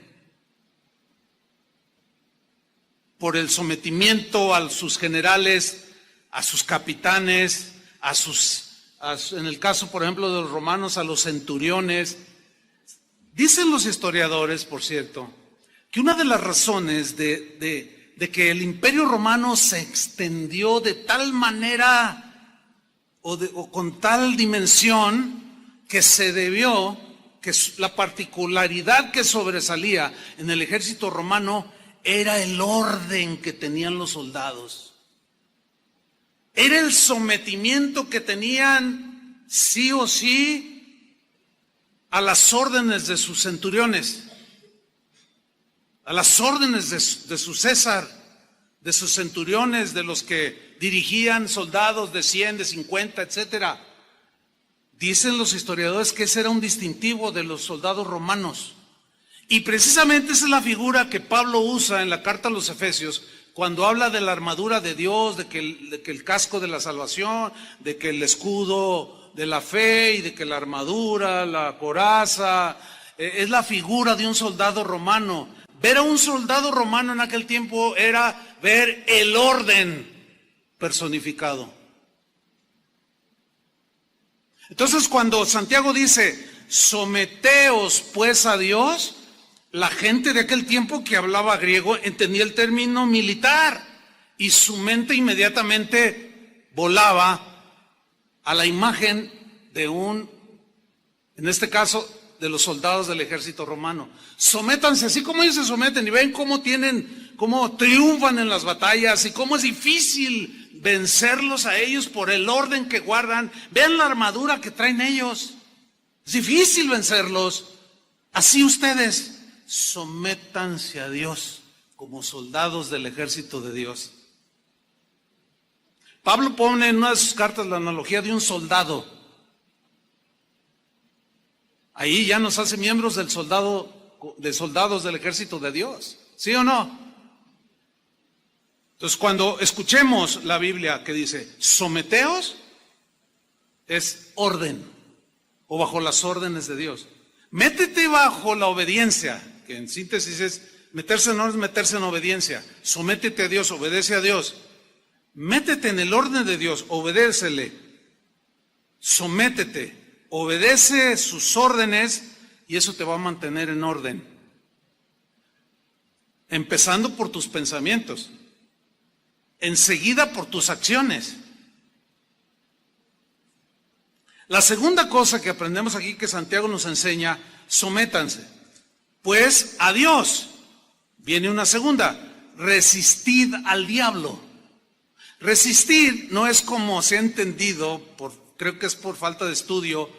por el sometimiento a sus generales, a sus capitanes, en el caso, por ejemplo, de los romanos, a los centuriones. Dicen los historiadores, por cierto, que una de las razones de que el Imperio Romano se extendió de tal manera o con tal dimensión, que se debió, que la particularidad que sobresalía en el ejército romano era el orden que tenían los soldados. Era el sometimiento que tenían sí o sí a las órdenes de sus centuriones, a las órdenes de su César, de sus centuriones, de los que dirigían soldados de 100, de 50, etcétera. Dicen los historiadores que ese era un distintivo de los soldados romanos. Y precisamente esa es la figura que Pablo usa en la carta a los Efesios, cuando habla de la armadura de Dios, de que el casco de la salvación, de que el escudo de la fe y de que la armadura, la coraza, es la figura de un soldado romano. Ver a un soldado romano en aquel tiempo era ver el orden personificado. Entonces, cuando Santiago dice, someteos pues a Dios, la gente de aquel tiempo que hablaba griego entendía el término militar y su mente inmediatamente volaba a la imagen de en este caso, de los soldados del ejército romano. Sométanse, así como ellos se someten y ven cómo triunfan en las batallas y cómo es difícil vencerlos a ellos por el orden que guardan. Vean la armadura que traen ellos. Es difícil vencerlos. Así ustedes, sométanse a Dios como soldados del ejército de Dios. Pablo pone en una de sus cartas la analogía de un soldado. Ahí ya nos hace miembros de soldados del ejército de Dios. ¿Sí o no? Entonces, cuando escuchemos la Biblia que dice, someteos, es orden, o bajo las órdenes de Dios. Métete bajo la obediencia, que en síntesis es, meterse no es meterse en obediencia. Sométete a Dios, obedece a Dios. Métete en el orden de Dios, obedécele. Sométete. Obedece sus órdenes y eso te va a mantener en orden. Empezando por tus pensamientos, enseguida por tus acciones. La segunda cosa que aprendemos aquí que Santiago nos enseña, sométanse. Pues a Dios. Viene una segunda, resistid al diablo. Resistir no es como se ha entendido, creo que es por falta de estudio.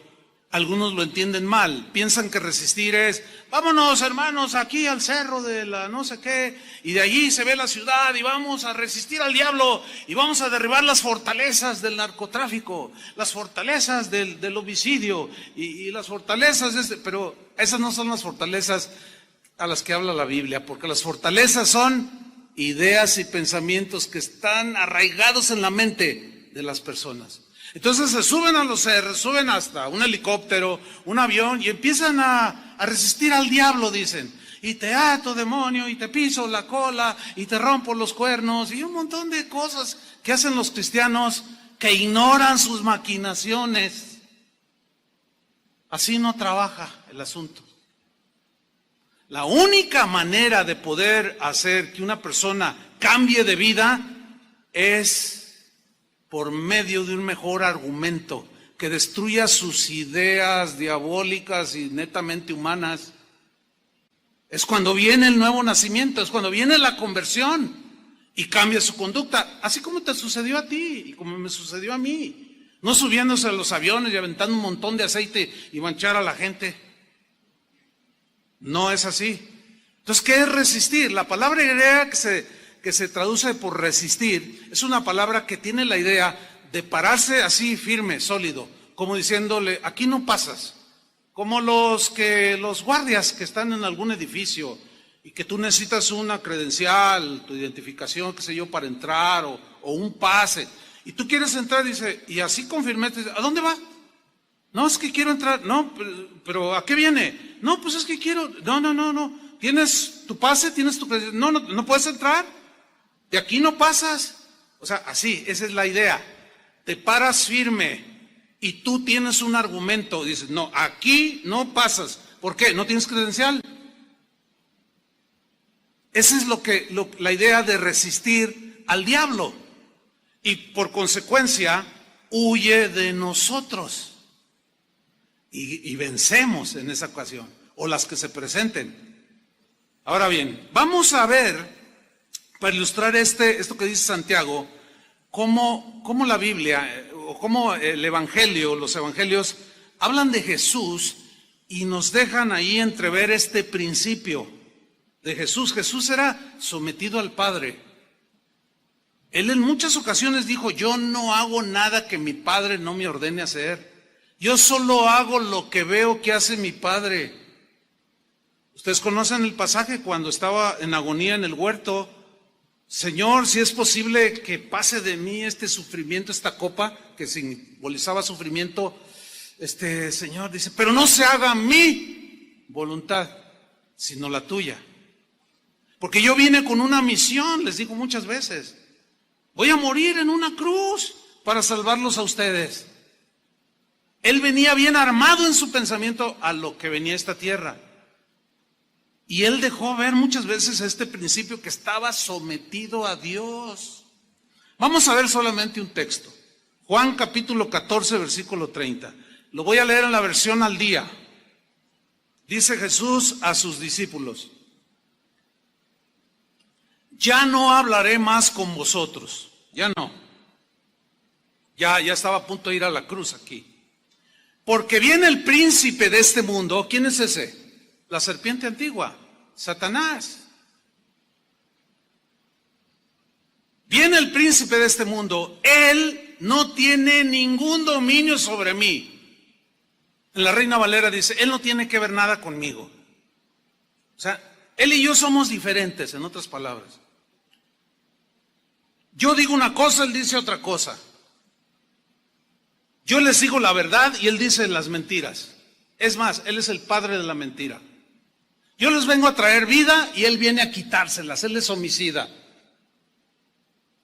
Algunos lo entienden mal, piensan que resistir es, vámonos hermanos aquí al cerro de la no sé qué, y de allí se ve la ciudad y vamos a resistir al diablo y vamos a derribar las fortalezas del narcotráfico, las fortalezas del homicidio y las fortalezas pero esas no son las fortalezas a las que habla la Biblia, porque las fortalezas son ideas y pensamientos que están arraigados en la mente de las personas. Entonces se suben a los cerros, suben hasta un helicóptero, un avión y empiezan a resistir al diablo, dicen. Y te ato, demonio, y te piso la cola, y te rompo los cuernos, y un montón de cosas que hacen los cristianos que ignoran sus maquinaciones. Así no trabaja el asunto. La única manera de poder hacer que una persona cambie de vida es por medio de un mejor argumento que destruya sus ideas diabólicas y netamente humanas. Es cuando viene el nuevo nacimiento, es cuando viene la conversión y cambia su conducta, así como te sucedió a ti y como me sucedió a mí. no subiéndose a los aviones y aventando un montón de aceite y manchar a la gente. No es así. Entonces, ¿qué es resistir? La palabra griega que se traduce por resistir es una palabra que tiene la idea de pararse así firme, sólido, como diciéndole, aquí no pasas. Como los guardias que están en algún edificio y que tú necesitas una credencial, tu identificación, qué sé yo, para entrar o un pase. Y tú quieres entrar, dice, y así con firmeza, dice, ¿a dónde va? No, es que quiero entrar. No, pero ¿a qué viene? No, pues es que quiero. No. ¿Tienes tu pase? ¿Tienes tu credencial? No puedes entrar. De aquí no pasas. O sea, así, esa es la idea. Te paras firme y tú tienes un argumento. Dices, no, aquí no pasas. ¿Por qué? ¿No tienes credencial? Esa es la idea de resistir al diablo. Y por consecuencia, huye de nosotros. Y vencemos en esa ocasión. O las que se presenten. Ahora bien, vamos a ver, para ilustrar esto que dice Santiago, cómo la Biblia, o cómo el Evangelio, los Evangelios, hablan de Jesús y nos dejan ahí entrever este principio de Jesús. Jesús era sometido al Padre. Él en muchas ocasiones dijo, yo no hago nada que mi Padre no me ordene hacer. Yo solo hago lo que veo que hace mi Padre. Ustedes conocen el pasaje cuando estaba en agonía en el huerto. Señor, si es posible que pase de mí este sufrimiento, esta copa que simbolizaba sufrimiento. Señor dice, pero no se haga mi voluntad, sino la tuya. Porque yo vine con una misión, les digo muchas veces. Voy a morir en una cruz para salvarlos a ustedes. Él venía bien armado en su pensamiento a lo que venía a esta tierra. Y él dejó ver muchas veces este principio que estaba sometido a Dios. Vamos a ver solamente un texto. Juan capítulo 14, versículo 30. Lo voy a leer en la versión al día. Dice Jesús a sus discípulos, ya no hablaré más con vosotros. Ya no. Ya estaba a punto de ir a la cruz aquí. Porque viene el príncipe de este mundo. ¿Quién es ese? La serpiente antigua, Satanás. Viene el príncipe de este mundo. Él no tiene ningún dominio sobre mí. En la Reina Valera dice, él no tiene que ver nada conmigo. O sea, él y yo somos diferentes, en otras palabras. Yo digo una cosa, él dice otra cosa. Yo les digo la verdad y él dice las mentiras. Es más, él es el padre de la mentira. Yo les vengo a traer vida y él viene a quitárselas. Él es homicida.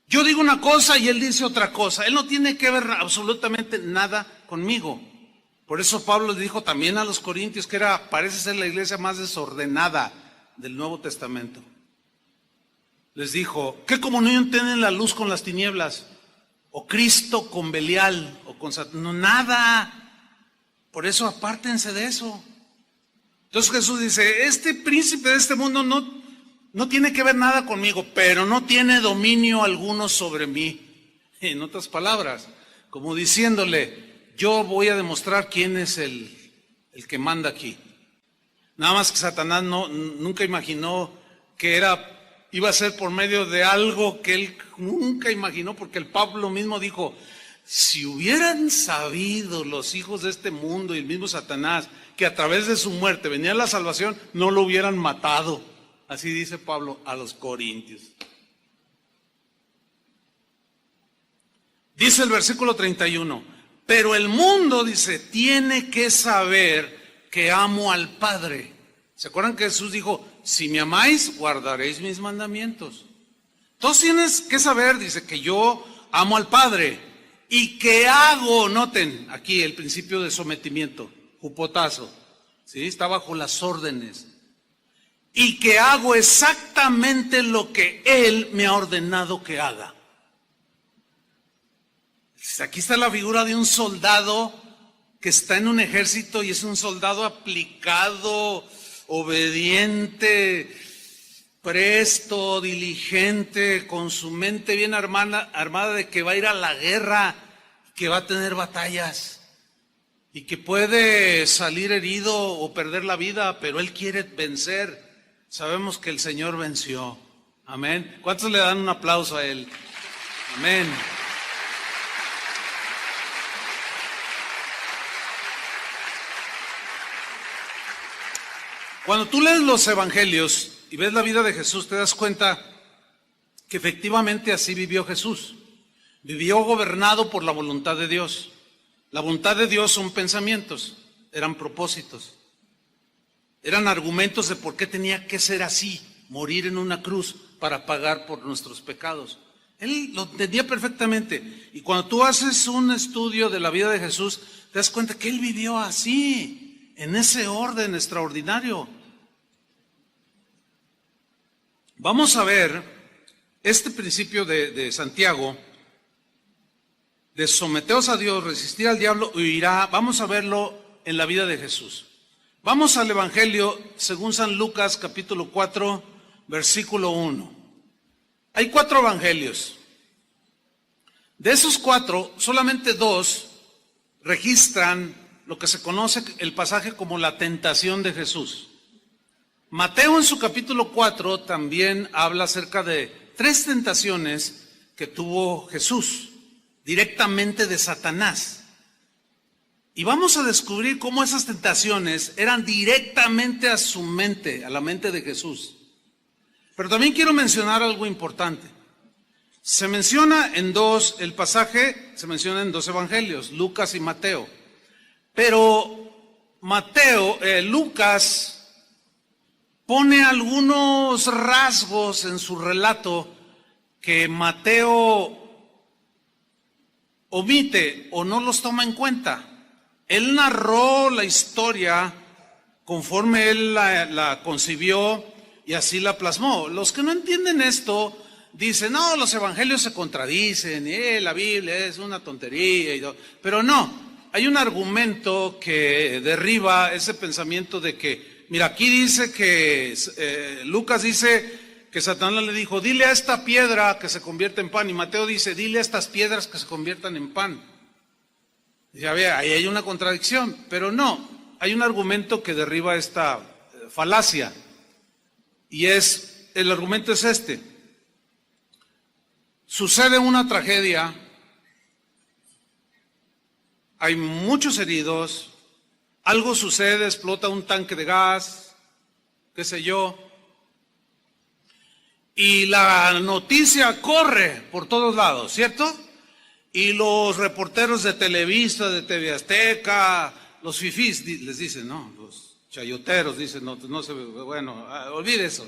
Yo digo una cosa y él dice otra cosa. Él no tiene que ver absolutamente nada conmigo. Por eso Pablo le dijo también a los corintios que parece ser la iglesia más desordenada del Nuevo Testamento. Les dijo, ¿qué comunión tienen la luz con las tinieblas? O Cristo con Belial, o con Satanás. No, nada. Por eso apártense de eso. Entonces Jesús dice, este príncipe de este mundo no tiene que ver nada conmigo, pero no tiene dominio alguno sobre mí. En otras palabras, como diciéndole, yo voy a demostrar quién es el que manda aquí. Nada más que Satanás nunca imaginó que iba a ser por medio de algo que él nunca imaginó, porque el Pablo mismo dijo, si hubieran sabido los hijos de este mundo y el mismo Satanás que a través de su muerte venía la salvación, no lo hubieran matado. Así dice Pablo a los corintios. Dice el versículo 31, pero el mundo, dice, tiene que saber que amo al Padre. ¿Se acuerdan que Jesús dijo, si me amáis, guardaréis mis mandamientos? Entonces tienes que saber, dice, que yo amo al Padre y que hago, noten aquí el principio de sometimiento, jupotazo, ¿sí? Está bajo las órdenes. Y que hago exactamente lo que Él me ha ordenado que haga. Aquí está la figura de un soldado que está en un ejército y es un soldado aplicado, obediente, presto, diligente, con su mente bien armada de que va a ir a la guerra, que va a tener batallas y que puede salir herido o perder la vida, pero él quiere vencer. Sabemos que el Señor venció. Amén. ¿Cuántos le dan un aplauso a él? Amén. Cuando tú lees los evangelios y ves la vida de Jesús, te das cuenta que efectivamente así vivió Jesús. Vivió gobernado por la voluntad de Dios. La voluntad de Dios son pensamientos, eran propósitos, eran argumentos de por qué tenía que ser así, morir en una cruz para pagar por nuestros pecados. Él lo entendía perfectamente. Y cuando tú haces un estudio de la vida de Jesús, te das cuenta que él vivió así, en ese orden extraordinario. Vamos a ver este principio de Santiago, de someteos a Dios, resistir al diablo, huirá. Vamos a verlo en la vida de Jesús. Vamos al Evangelio según San Lucas, capítulo 4, versículo 1. Hay 4 evangelios. De esos 4, solamente 2 registran lo que se conoce el pasaje como la tentación de Jesús. Mateo en su capítulo 4 también habla acerca de 3 tentaciones que tuvo Jesús, directamente de Satanás. Y vamos a descubrir cómo esas tentaciones eran directamente a su mente, a la mente de Jesús. Pero también quiero mencionar algo importante. Se menciona en el pasaje se menciona en 2 evangelios, Lucas y Mateo. Pero Lucas pone algunos rasgos en su relato que Mateo omite o no los toma en cuenta. Él narró la historia conforme él la concibió y así la plasmó. Los que no entienden esto dicen, no, los evangelios se contradicen, la Biblia es una tontería y todo. Pero no, hay un argumento que derriba ese pensamiento de que, mira, aquí dice que Lucas dice que Satanás le dijo, dile a esta piedra que se convierta en pan, y Mateo dice, dile a estas piedras que se conviertan en pan. Ya ve, ahí hay una contradicción, pero no, hay un argumento que derriba esta falacia, y el argumento es este. Sucede una tragedia, hay muchos heridos, algo sucede, explota un tanque de gas, qué sé yo, y la noticia corre por todos lados, ¿cierto? Y los reporteros de Televisa, de TV Azteca, los fifís les dicen, no, los chayoteros dicen, no se, bueno, olvide eso.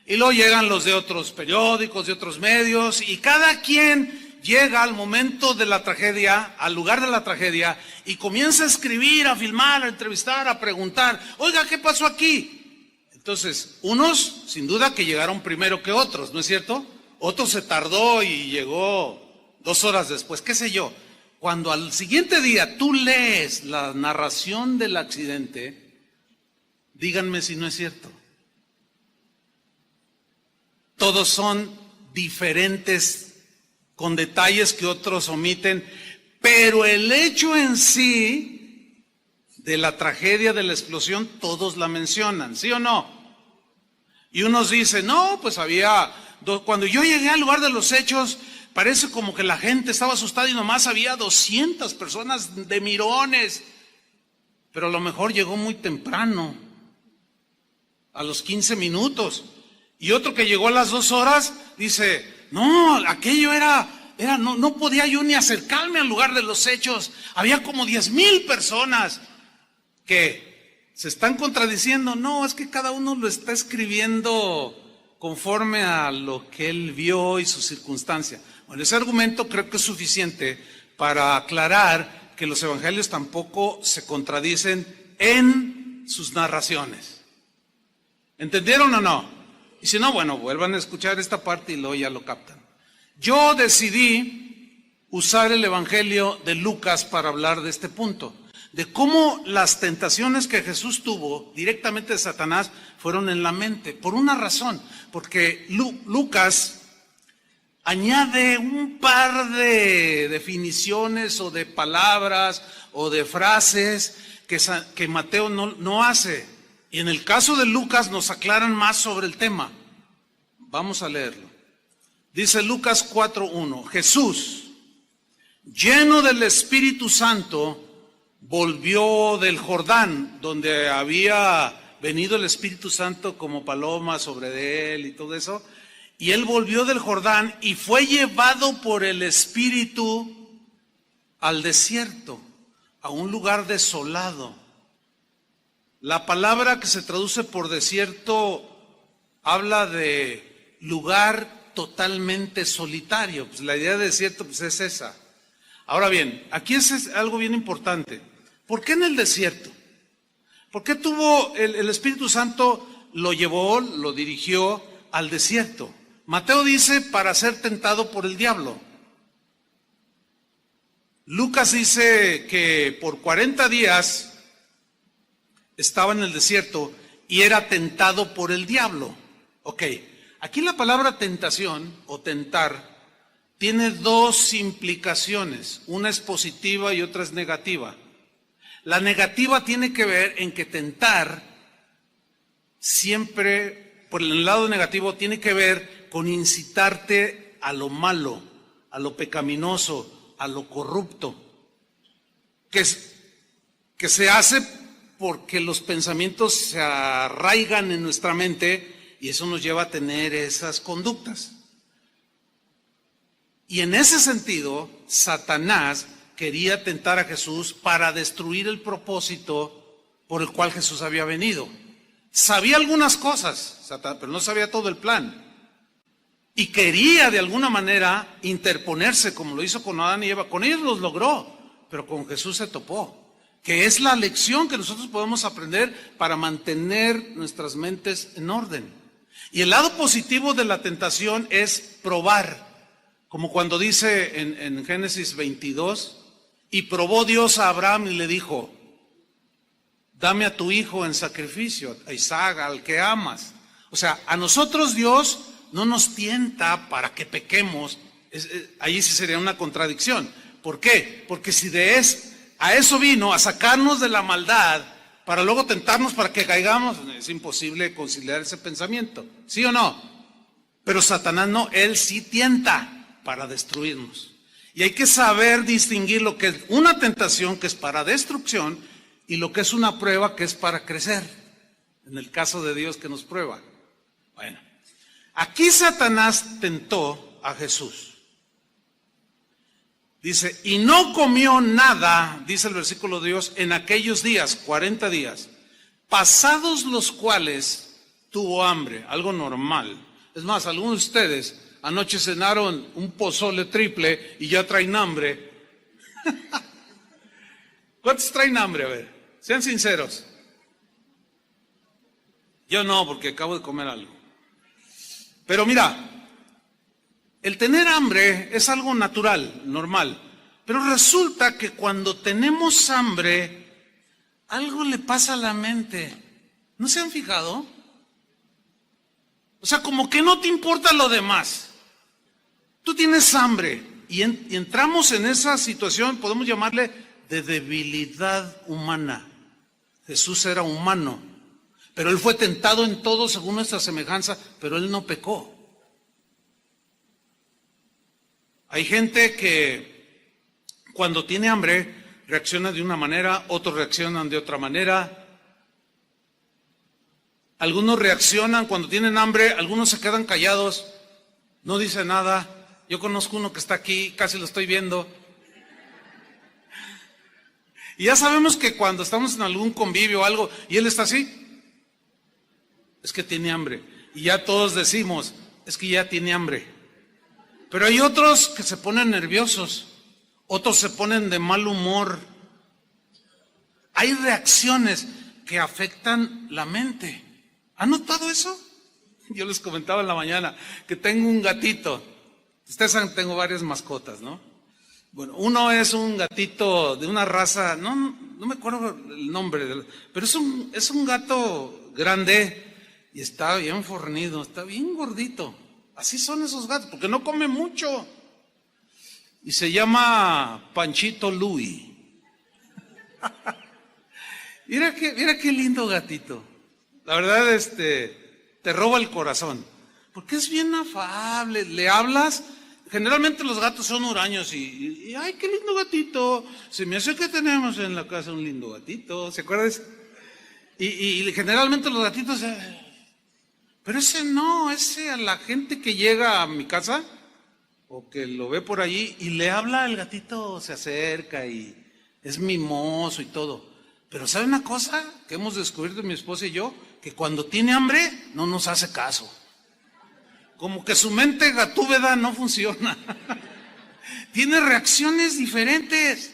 Y luego llegan los de otros periódicos, de otros medios, y cada quien llega al momento de la tragedia, al lugar de la tragedia, y comienza a escribir, a filmar, a entrevistar, a preguntar, oiga, ¿qué pasó aquí? Entonces, unos, sin duda que llegaron primero que otros, ¿no es cierto? Otro se tardó y llegó 2 horas después, qué sé yo. Cuando al siguiente día tú lees la narración del accidente, díganme si no es cierto. Todos son diferentes, con detalles que otros omiten, pero el hecho en sí de la tragedia de la explosión, todos la mencionan, ¿sí o no? Y unos dicen, no, pues cuando yo llegué al lugar de los hechos, parece como que la gente estaba asustada y nomás había 200 personas de mirones, pero a lo mejor llegó muy temprano, a los 15 minutos. Y otro que llegó a las 2 horas, dice, no, aquello no podía yo ni acercarme al lugar de los hechos. Había como 10,000 personas que se están contradiciendo. No, es que cada uno lo está escribiendo conforme a lo que él vio y su circunstancia. Bueno, ese argumento creo que es suficiente para aclarar que los evangelios tampoco se contradicen en sus narraciones. ¿Entendieron o no? Y si no, bueno, vuelvan a escuchar esta parte y luego ya lo captan. Yo decidí usar el Evangelio de Lucas para hablar de este punto, de cómo las tentaciones que Jesús tuvo directamente de Satanás fueron en la mente, por una razón, porque Lucas añade un par de definiciones o de palabras o de frases que Mateo no hace. Y en el caso de Lucas nos aclaran más sobre el tema. Vamos a leerlo. Dice Lucas 4:1, Jesús, lleno del Espíritu Santo, volvió del Jordán, donde había venido el Espíritu Santo como paloma sobre él y todo eso. Y él volvió del Jordán y fue llevado por el Espíritu al desierto, a un lugar desolado. La palabra que se traduce por desierto habla de lugar totalmente solitario. Pues la idea de desierto pues es esa. Ahora bien, aquí es algo bien importante. ¿Por qué en el desierto? ¿Por qué tuvo el Espíritu Santo, lo llevó, lo dirigió al desierto? Mateo dice para ser tentado por el diablo. Lucas dice que por 40 días estaba en el desierto y era tentado por el diablo. Ok, aquí la palabra tentación o tentar tiene dos implicaciones. Una es positiva y otra es negativa. La negativa tiene que ver en que tentar siempre, por el lado negativo, tiene que ver con incitarte a lo malo, a lo pecaminoso, a lo corrupto, que se hace porque los pensamientos se arraigan en nuestra mente y eso nos lleva a tener esas conductas. Y en ese sentido, Satanás quería tentar a Jesús para destruir el propósito por el cual Jesús había venido. Sabía algunas cosas, Satanás, pero no sabía todo el plan. Y quería de alguna manera interponerse, como lo hizo con Adán y Eva. Con ellos los logró, pero con Jesús se topó. Que es la lección que nosotros podemos aprender para mantener nuestras mentes en orden. Y el lado positivo de la tentación es probar. Como cuando dice en Génesis 22, y probó Dios a Abraham y le dijo, dame a tu hijo en sacrificio, a Isaac, al que amas. O sea, a nosotros Dios no nos tienta para que pequemos. Ahí sí sería una contradicción. ¿Por qué? Porque si a eso vino, a sacarnos de la maldad, para luego tentarnos para que caigamos, es imposible conciliar ese pensamiento. ¿Sí o no? Pero Satanás no, él sí tienta para destruirnos. Y hay que saber distinguir lo que es una tentación, que es para destrucción, y lo que es una prueba, que es para crecer. En el caso de Dios que nos prueba. Bueno, aquí Satanás tentó a Jesús. Dice, y no comió nada, dice el versículo de Dios, en aquellos días, 40 días, pasados los cuales tuvo hambre, algo normal. Es más, algunos de ustedes anoche cenaron un pozole triple y ya traen hambre. ¿Cuántos traen hambre? A ver, sean sinceros. Yo no, porque acabo de comer algo. Pero mira, el tener hambre es algo natural, normal. Pero resulta que cuando tenemos hambre, algo le pasa a la mente. ¿No se han fijado? O sea, como que no te importa lo demás. Tú tienes hambre y entramos en esa situación, podemos llamarle de debilidad humana. Jesús era humano, pero él fue tentado en todo según nuestra semejanza, pero él no pecó. Hay gente que cuando tiene hambre reacciona de una manera, otros reaccionan de otra manera. Algunos reaccionan cuando tienen hambre, algunos se quedan callados, no dicen nada. Yo conozco uno que está aquí, casi lo estoy viendo. Y ya sabemos que cuando estamos en algún convivio o algo, y él está así, es que tiene hambre. Y ya todos decimos, es que ya tiene hambre. Pero hay otros que se ponen nerviosos, otros se ponen de mal humor. Hay reacciones que afectan la mente. ¿Han notado eso? Yo les comentaba en la mañana que tengo un gatito. Ustedes saben, tengo varias mascotas, ¿no? Bueno, uno es un gatito de una raza, no me acuerdo el nombre, pero es un gato grande y está bien fornido, está bien gordito. Así son esos gatos, porque no comen mucho. Y se llama Panchito Louis. Mira qué lindo gatito. La verdad, te roba el corazón. Porque es bien afable. Le hablas. Generalmente los gatos son huraños y ay, qué lindo gatito. Se me hace que tenemos en la casa un lindo gatito. ¿Se acuerdan? Y generalmente los gatitos. Pero ese no, ese a la gente que llega a mi casa o que lo ve por allí y le habla, el gatito se acerca y es mimoso y todo. Pero ¿sabe una cosa que hemos descubierto mi esposa y yo? Que cuando tiene hambre no nos hace caso. Como que su mente gatúbeda no funciona. Tiene reacciones diferentes.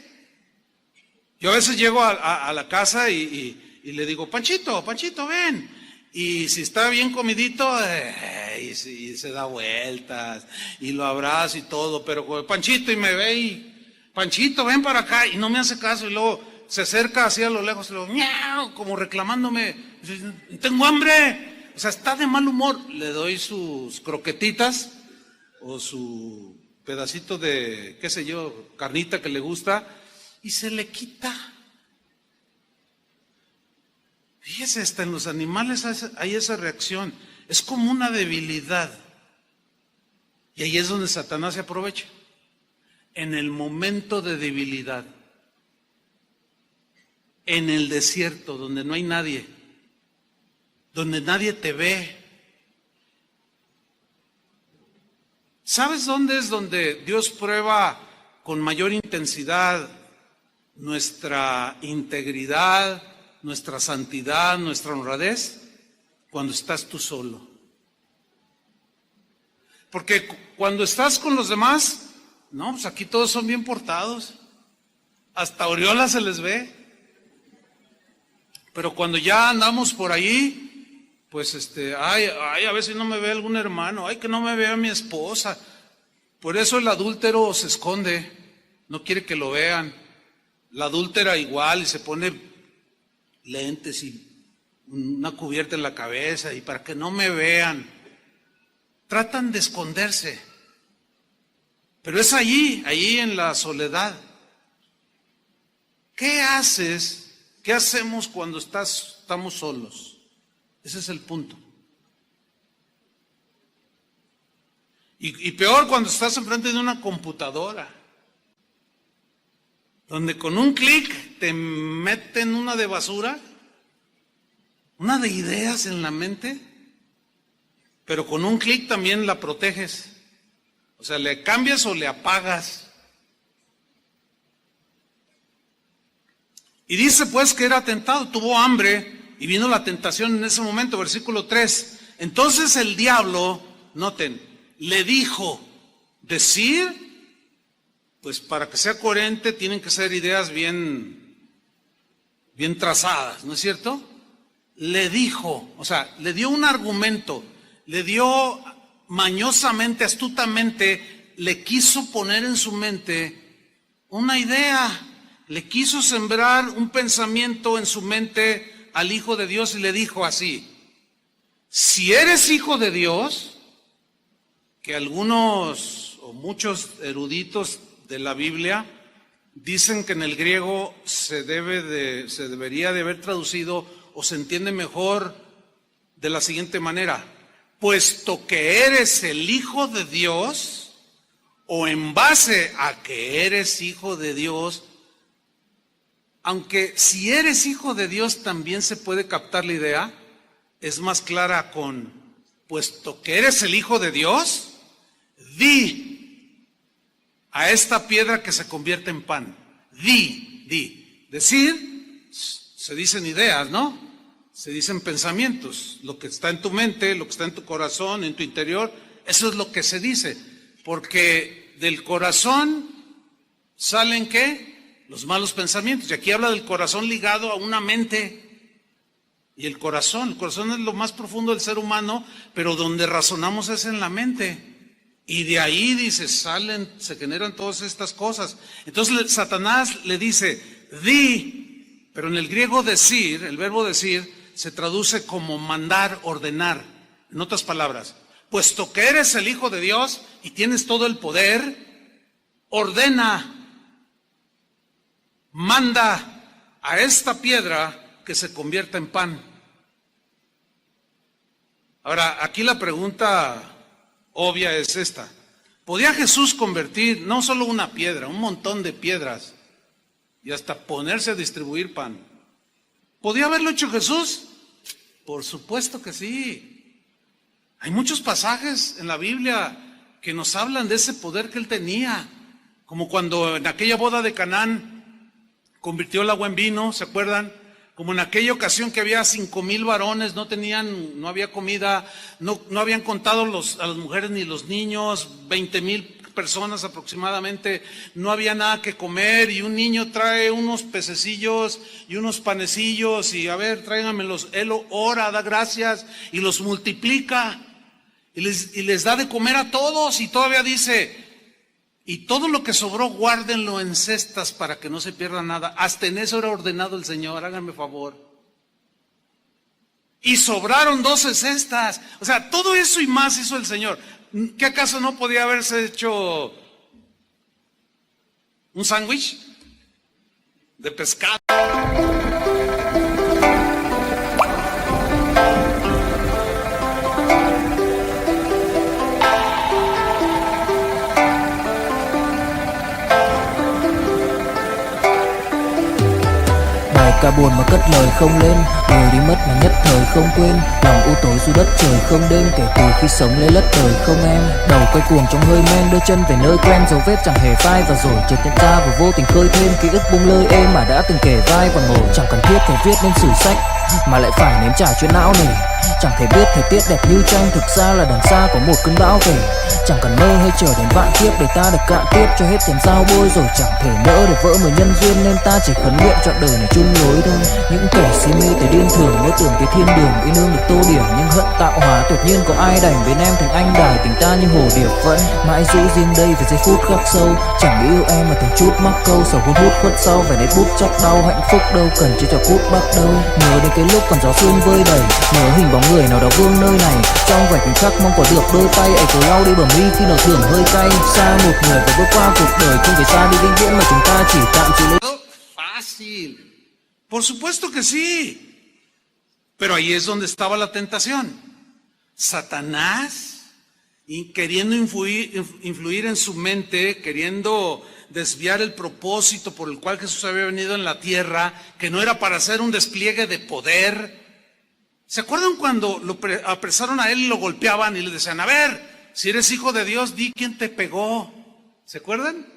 Yo a veces llego a la casa y le digo, Panchito, ven. Y si está bien comidito, y se da vueltas y lo abrazo y todo. Pero Panchito y me ve y, Panchito, ven para acá. Y no me hace caso y luego se acerca así a lo lejos y luego, miau, como reclamándome, tengo hambre. O sea, está de mal humor. Le doy sus croquetitas o su pedacito de, qué sé yo, carnita que le gusta y se le quita. Fíjese, hasta en los animales hay esa reacción. Es como una debilidad. Y ahí es donde Satanás se aprovecha. En el momento de debilidad. En el desierto, donde no hay nadie. Donde nadie te ve. ¿Sabes dónde es donde Dios prueba con mayor intensidad nuestra integridad, nuestra santidad, nuestra honradez? Cuando estás tú solo. Porque cuando estás con los demás, no, pues aquí todos son bien portados. Hasta aureola se les ve. Pero cuando ya andamos por ahí, pues ay, a ver si no me ve algún hermano, ay, que no me vea mi esposa. Por eso el adúltero se esconde, no quiere que lo vean. La adúltera igual y se pone lentes y una cubierta en la cabeza y para que no me vean. Tratan de esconderse. Pero es allí en la soledad. ¿Qué haces? ¿Qué hacemos cuando estamos solos? Ese es el punto. Y peor cuando estás enfrente de una computadora, donde con un clic te meten una de basura, una de ideas en la mente, pero con un clic también la proteges. O sea, le cambias o le apagas. Y dice pues que era tentado, tuvo hambre y vino la tentación en ese momento, versículo 3. Entonces el diablo, noten, le dijo, decir, pues para que sea coherente tienen que ser ideas bien trazadas, ¿no es cierto? Le dijo, o sea, le dio un argumento, le dio mañosamente, astutamente, le quiso poner en su mente una idea. Le quiso sembrar un pensamiento en su mente al Hijo de Dios y le dijo así, si eres hijo de Dios, que algunos o muchos eruditos de la Biblia dicen que en el griego se debería de haber traducido o se entiende mejor de la siguiente manera, puesto que eres el Hijo de Dios, o en base a que eres hijo de Dios. Aunque si eres hijo de Dios también se puede captar la idea, es más clara con, puesto que eres el Hijo de Dios, di a esta piedra que se convierte en pan. Di. Decir, se dicen ideas, ¿no? Se dicen pensamientos, lo que está en tu mente, lo que está en tu corazón, en tu interior, eso es lo que se dice. Porque del corazón salen ¿qué? Los malos pensamientos. Y aquí habla del corazón ligado a una mente. Y el corazón es lo más profundo del ser humano, pero donde razonamos es en la mente. Y de ahí, dice, se generan todas estas cosas. Entonces Satanás le dice, di, pero en el griego decir, el verbo decir, se traduce como mandar, ordenar. En otras palabras, puesto que eres el Hijo de Dios y tienes todo el poder, ordena, manda a esta piedra que se convierta en pan. Ahora, aquí la pregunta obvia es esta. ¿Podía Jesús convertir no solo una piedra, un montón de piedras y hasta ponerse a distribuir pan? ¿Podía haberlo hecho Jesús? Por supuesto que sí. Hay muchos pasajes en la Biblia que nos hablan de ese poder que él tenía, como cuando en aquella boda de Canaán convirtió el agua en vino, ¿se acuerdan? Como en aquella ocasión que había 5,000 varones, no había comida, no habían contado a las mujeres ni los niños, 20,000 personas aproximadamente, no había nada que comer y un niño trae unos pececillos y unos panecillos y a ver, tráiganmelos, él ora, da gracias y los multiplica y les da de comer a todos y todavía dice, y todo lo que sobró guárdenlo en cestas para que no se pierda nada. Hasta en eso era ordenado el Señor, háganme favor. Y sobraron 12 cestas. O sea, todo eso y más hizo el Señor. ¿Qué acaso no podía haberse hecho un sándwich de pescado? Cả buồn mà cất lời không lên, người đi mất mà nhất thời không quên. Lòng u tối dù đất trời không đêm, kể từ khi sống lấy lất đời không em. Đầu quay cuồng trong hơi men, đưa chân về nơi quen, dấu vết chẳng hề phai. Và rồi chợt nhận ra và vô tình khơi thêm ký ức bung lơi êm mà đã từng kể vai và ngồi. Chẳng cần thiết phải viết nên sử sách mà lại phải nếm trải chuyện não nề. Chẳng thể biết thời tiết đẹp như tranh, thực ra là đằng xa có một cơn bão về. Chẳng cần mơ hay chờ đến vạn kiếp để ta được cạn tiếp cho hết tiền giao bôi. Rồi chẳng thể nỡ để vỡ mười nhân duyên, nên ta chỉ khấn nguyện chọn đời này chung lối thôi. Những kẻ si mê tới điên thường mơ tưởng cái thiên đường yêu nương được tô điểm, nhưng hận tạo hóa tuyệt nhiên có ai đành biến em thành anh đài. Tình ta như hồ điệp vẫn mãi giữ riêng đây về giây phút khắc sâu. Chẳng nghĩ yêu em mà từng chút mắc câu, sầu hút hút khuất sau phải đến bút chóc đau. Hạnh phúc đâu cần chỉ cho phút bắt đầu. Nhớ đến cái lúc còn gió sương vơi đầy, nhớ hình bóng người nào đó vương nơi này. Trong vài khoảnh khắc mong có được đôi tay ấy cố lau đi bờ mi khi nào thưởng hơi cay. Xa một người và bước qua cuộc đời không phải xa đi vĩnh viễn mà chúng ta chỉ tạm chịu lấy. Fácil. Por supuesto que sí. Pero ahí es donde estaba la tentación. Satanás, queriendo influir en su mente, queriendo desviar el propósito por el cual Jesús había venido en la tierra, que no era para hacer un despliegue de poder. ¿Se acuerdan cuando lo apresaron a él y lo golpeaban y le decían, a ver, si eres hijo de Dios, di quién te pegó? ¿Se acuerdan?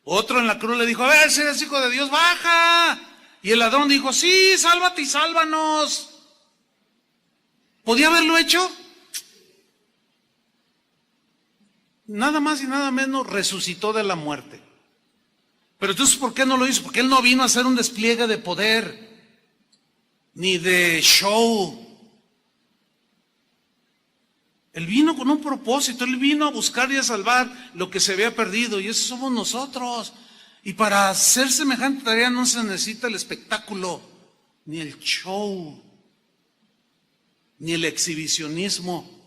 Otro en la cruz le dijo, a ver, si eres hijo de Dios, baja. Y el ladrón dijo, sí, sálvate y sálvanos. ¿Podía haberlo hecho? Nada más y nada menos resucitó de la muerte. Pero entonces, ¿por qué no lo hizo? Porque él no vino a hacer un despliegue de poder, ni de show. Él vino con un propósito, él vino a buscar y a salvar lo que se había perdido, y eso somos nosotros. Y para hacer semejante tarea no se necesita el espectáculo, ni el show, ni el exhibicionismo.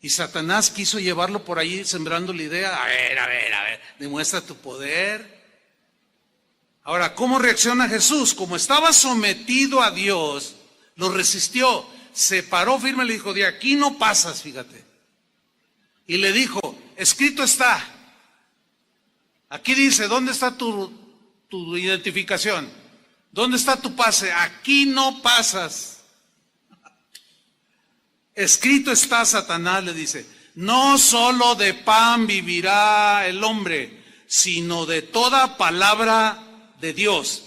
Y Satanás quiso llevarlo por ahí sembrando la idea, a ver, demuestra tu poder. Ahora, ¿cómo reacciona Jesús? Como estaba sometido a Dios, lo resistió, se paró firme y le dijo, de aquí no pasas, fíjate. Y le dijo, escrito está. Aquí dice, ¿dónde está tu identificación? ¿Dónde está tu pase? Aquí no pasas. Escrito está, Satanás le dice, no solo de pan vivirá el hombre, sino de toda palabra de Dios.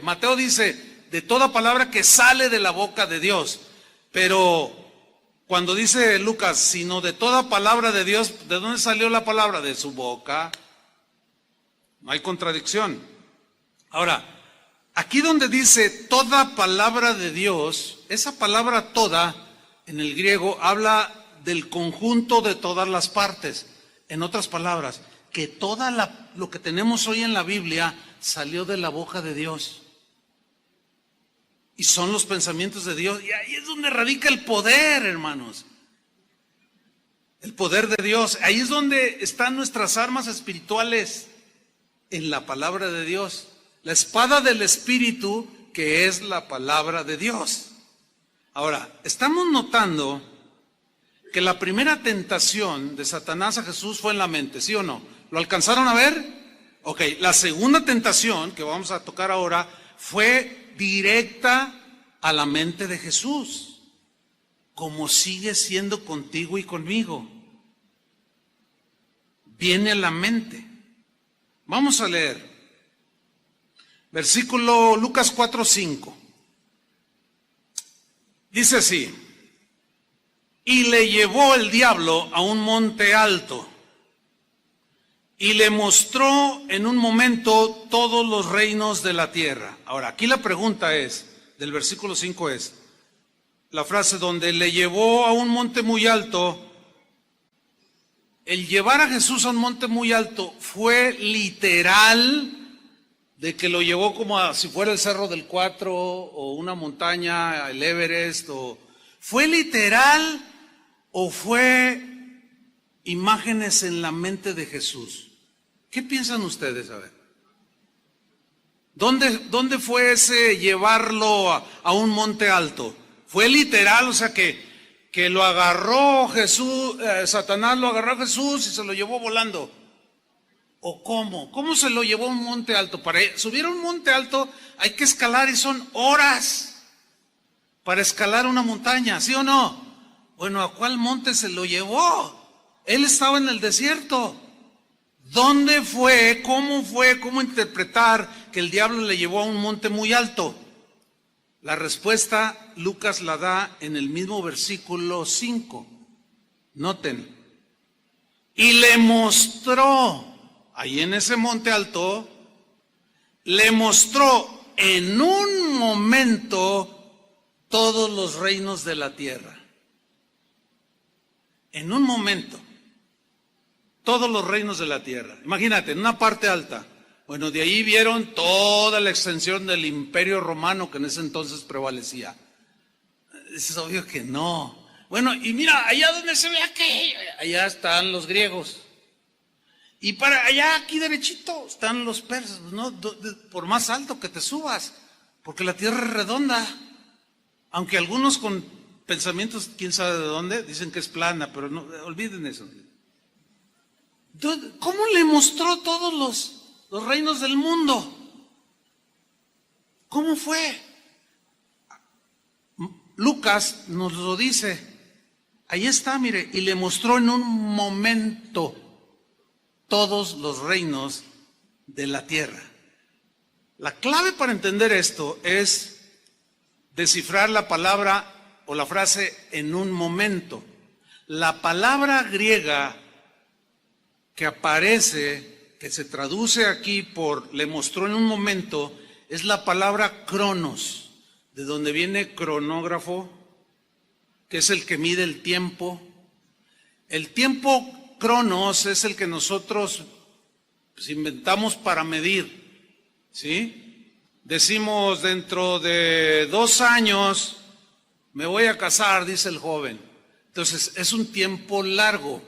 Mateo dice, de toda palabra que sale de la boca de Dios. Pero cuando dice Lucas, sino de toda palabra de Dios, ¿de dónde salió la palabra? De su boca. No hay contradicción. Ahora, aquí donde dice toda palabra de Dios, esa palabra toda, en el griego, habla del conjunto de todas las partes. En otras palabras, que lo que tenemos hoy en la Biblia salió de la boca de Dios. Y son los pensamientos de Dios. Y ahí es donde radica el poder, hermanos. El poder de Dios. Ahí es donde están nuestras armas espirituales, en la palabra de Dios. La espada del Espíritu, que es la palabra de Dios. Ahora, estamos notando que la primera tentación de Satanás a Jesús fue en la mente, ¿sí o no? ¿Lo alcanzaron a ver? Ok, la segunda tentación que vamos a tocar ahora fue directa a la mente de Jesús, como sigue siendo contigo y conmigo. Viene a la mente. Vamos a leer. Versículo Lucas 4:5. Dice así: y le llevó el diablo a un monte alto y le mostró en un momento todos los reinos de la tierra. Ahora, aquí la pregunta es, del versículo 5 es, la frase donde le llevó a un monte muy alto. El llevar a Jesús a un monte muy alto fue literal, de que lo llevó como si fuera el Cerro del Cuatro o una montaña, el Everest, ¿fue literal o fue imágenes en la mente de Jesús? ¿Qué piensan ustedes? A ver, ¿dónde fue ese llevarlo a un monte alto? ¿Fue literal, o sea que lo agarró Jesús, Satanás lo agarró a Jesús y se lo llevó volando? ¿O cómo? ¿Cómo se lo llevó a un monte alto? Para subir a un monte alto hay que escalar y son horas para escalar una montaña, ¿sí o no? Bueno, ¿a cuál monte se lo llevó? Él estaba en el desierto. ¿Dónde fue? ¿Cómo interpretar que el diablo le llevó a un monte muy alto? La respuesta Lucas la da en el mismo versículo 5. Noten. Y le mostró, ahí en ese monte alto, le mostró en un momento todos los reinos de la tierra. En un momento. Todos los reinos de la tierra. Imagínate, en una parte alta. Bueno, de ahí vieron toda la extensión del Imperio Romano que en ese entonces prevalecía. Es obvio que no. Bueno, y mira, allá donde se ve aquí, allá están los griegos. Y para allá, aquí derechito, están los persas. ¿No? Por más alto que te subas, porque la tierra es redonda. Aunque algunos con pensamientos, quién sabe de dónde, dicen que es plana, pero no, olviden eso. ¿Cómo le mostró todos los reinos del mundo? ¿Cómo fue? Lucas nos lo dice. Ahí está, mire, y le mostró en un momento todos los reinos de la tierra. La clave para entender esto es descifrar la palabra o la frase en un momento. La palabra griega que aparece, que se traduce aquí por le mostró en un momento, es la palabra cronos, de donde viene cronógrafo, que es el que mide el tiempo. El tiempo cronos es el que nosotros inventamos para medir, ¿sí? Decimos, dentro de 2 años me voy a casar, dice el joven. Entonces es un tiempo largo.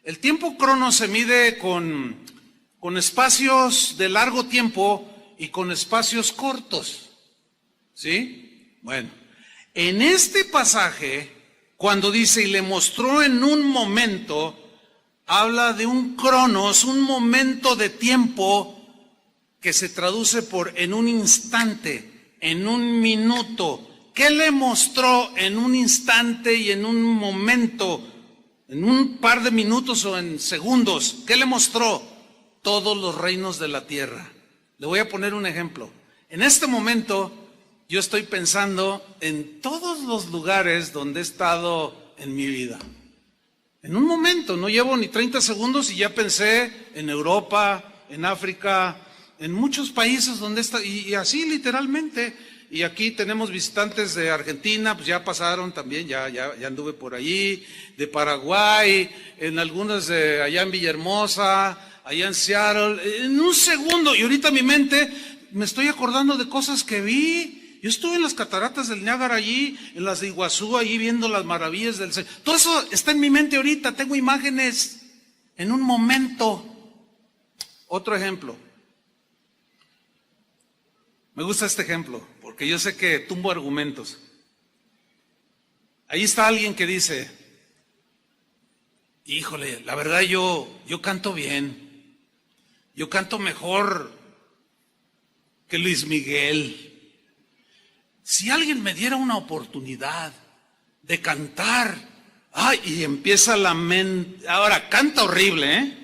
El tiempo cronos se mide con espacios de largo tiempo y con espacios cortos, ¿sí? Bueno, en este pasaje, cuando dice y le mostró en un momento, habla de un cronos, un momento de tiempo que se traduce por en un instante, en un minuto. ¿Qué le mostró en un instante y en un momento? En un par de minutos o en segundos. ¿Qué le mostró? Todos los reinos de la tierra. Le voy a poner un ejemplo. En este momento yo estoy pensando en todos los lugares donde he estado en mi vida. En un momento, no llevo ni 30 segundos y ya pensé en Europa, en África, en muchos países donde está, y así literalmente. Y aquí tenemos visitantes de Argentina, pues ya pasaron también, ya anduve por allí, de Paraguay, en algunas de allá en Villahermosa, allá en Seattle, en un segundo. Y ahorita mi mente me estoy acordando de cosas que vi Yo estuve en las cataratas del Niágara allí, en las de Iguazú, allí viendo las maravillas del Señor. Todo eso está en mi mente ahorita, tengo imágenes en un momento. Otro ejemplo. Me gusta este ejemplo, porque yo sé que tumbo argumentos. Ahí está alguien que dice, híjole, la verdad yo canto bien, yo canto mejor que Luis Miguel. Si alguien me diera una oportunidad de cantar, ay, y empieza la mente, ahora canta horrible, ¿eh?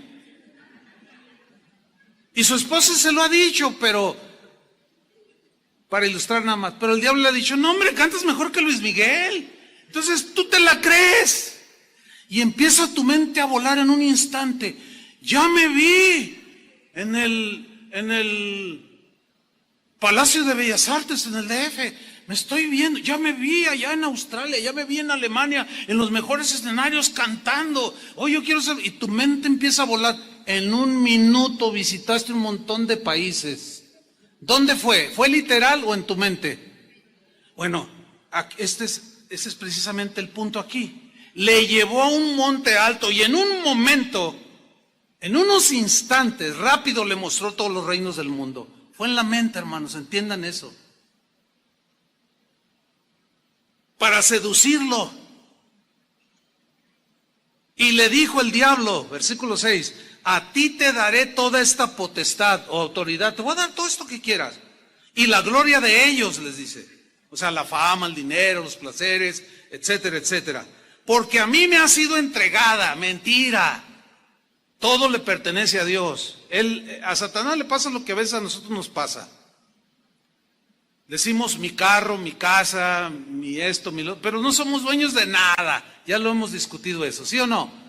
Y su esposa se lo ha dicho, pero para ilustrar nada más, pero el diablo le ha dicho, no hombre, cantas mejor que Luis Miguel. Entonces tú te la crees y empieza tu mente a volar en un instante. Ya me vi en el Palacio de Bellas Artes en el DF, me estoy viendo, ya me vi allá en Australia, ya me vi en Alemania, en los mejores escenarios cantando. Oh, yo quiero saber, y tu mente empieza a volar. En un minuto visitaste un montón de países. ¿Dónde fue? ¿Fue literal o en tu mente? Bueno, ese es precisamente el punto aquí. Le llevó a un monte alto y en un momento, en unos instantes, rápido le mostró todos los reinos del mundo. Fue en la mente, hermanos, entiendan eso. Para seducirlo. Y le dijo el diablo, versículo 6, a ti te daré toda esta potestad o autoridad, te voy a dar todo esto que quieras. Y la gloria de ellos, les dice. O sea, la fama, el dinero, los placeres, etcétera, etcétera. Porque a mí me ha sido entregada, mentira. Todo le pertenece a Dios. A Satanás le pasa lo que a veces a nosotros nos pasa. Decimos mi carro, mi casa, mi esto, mi lo, pero no somos dueños de nada. Ya lo hemos discutido eso, ¿sí o no?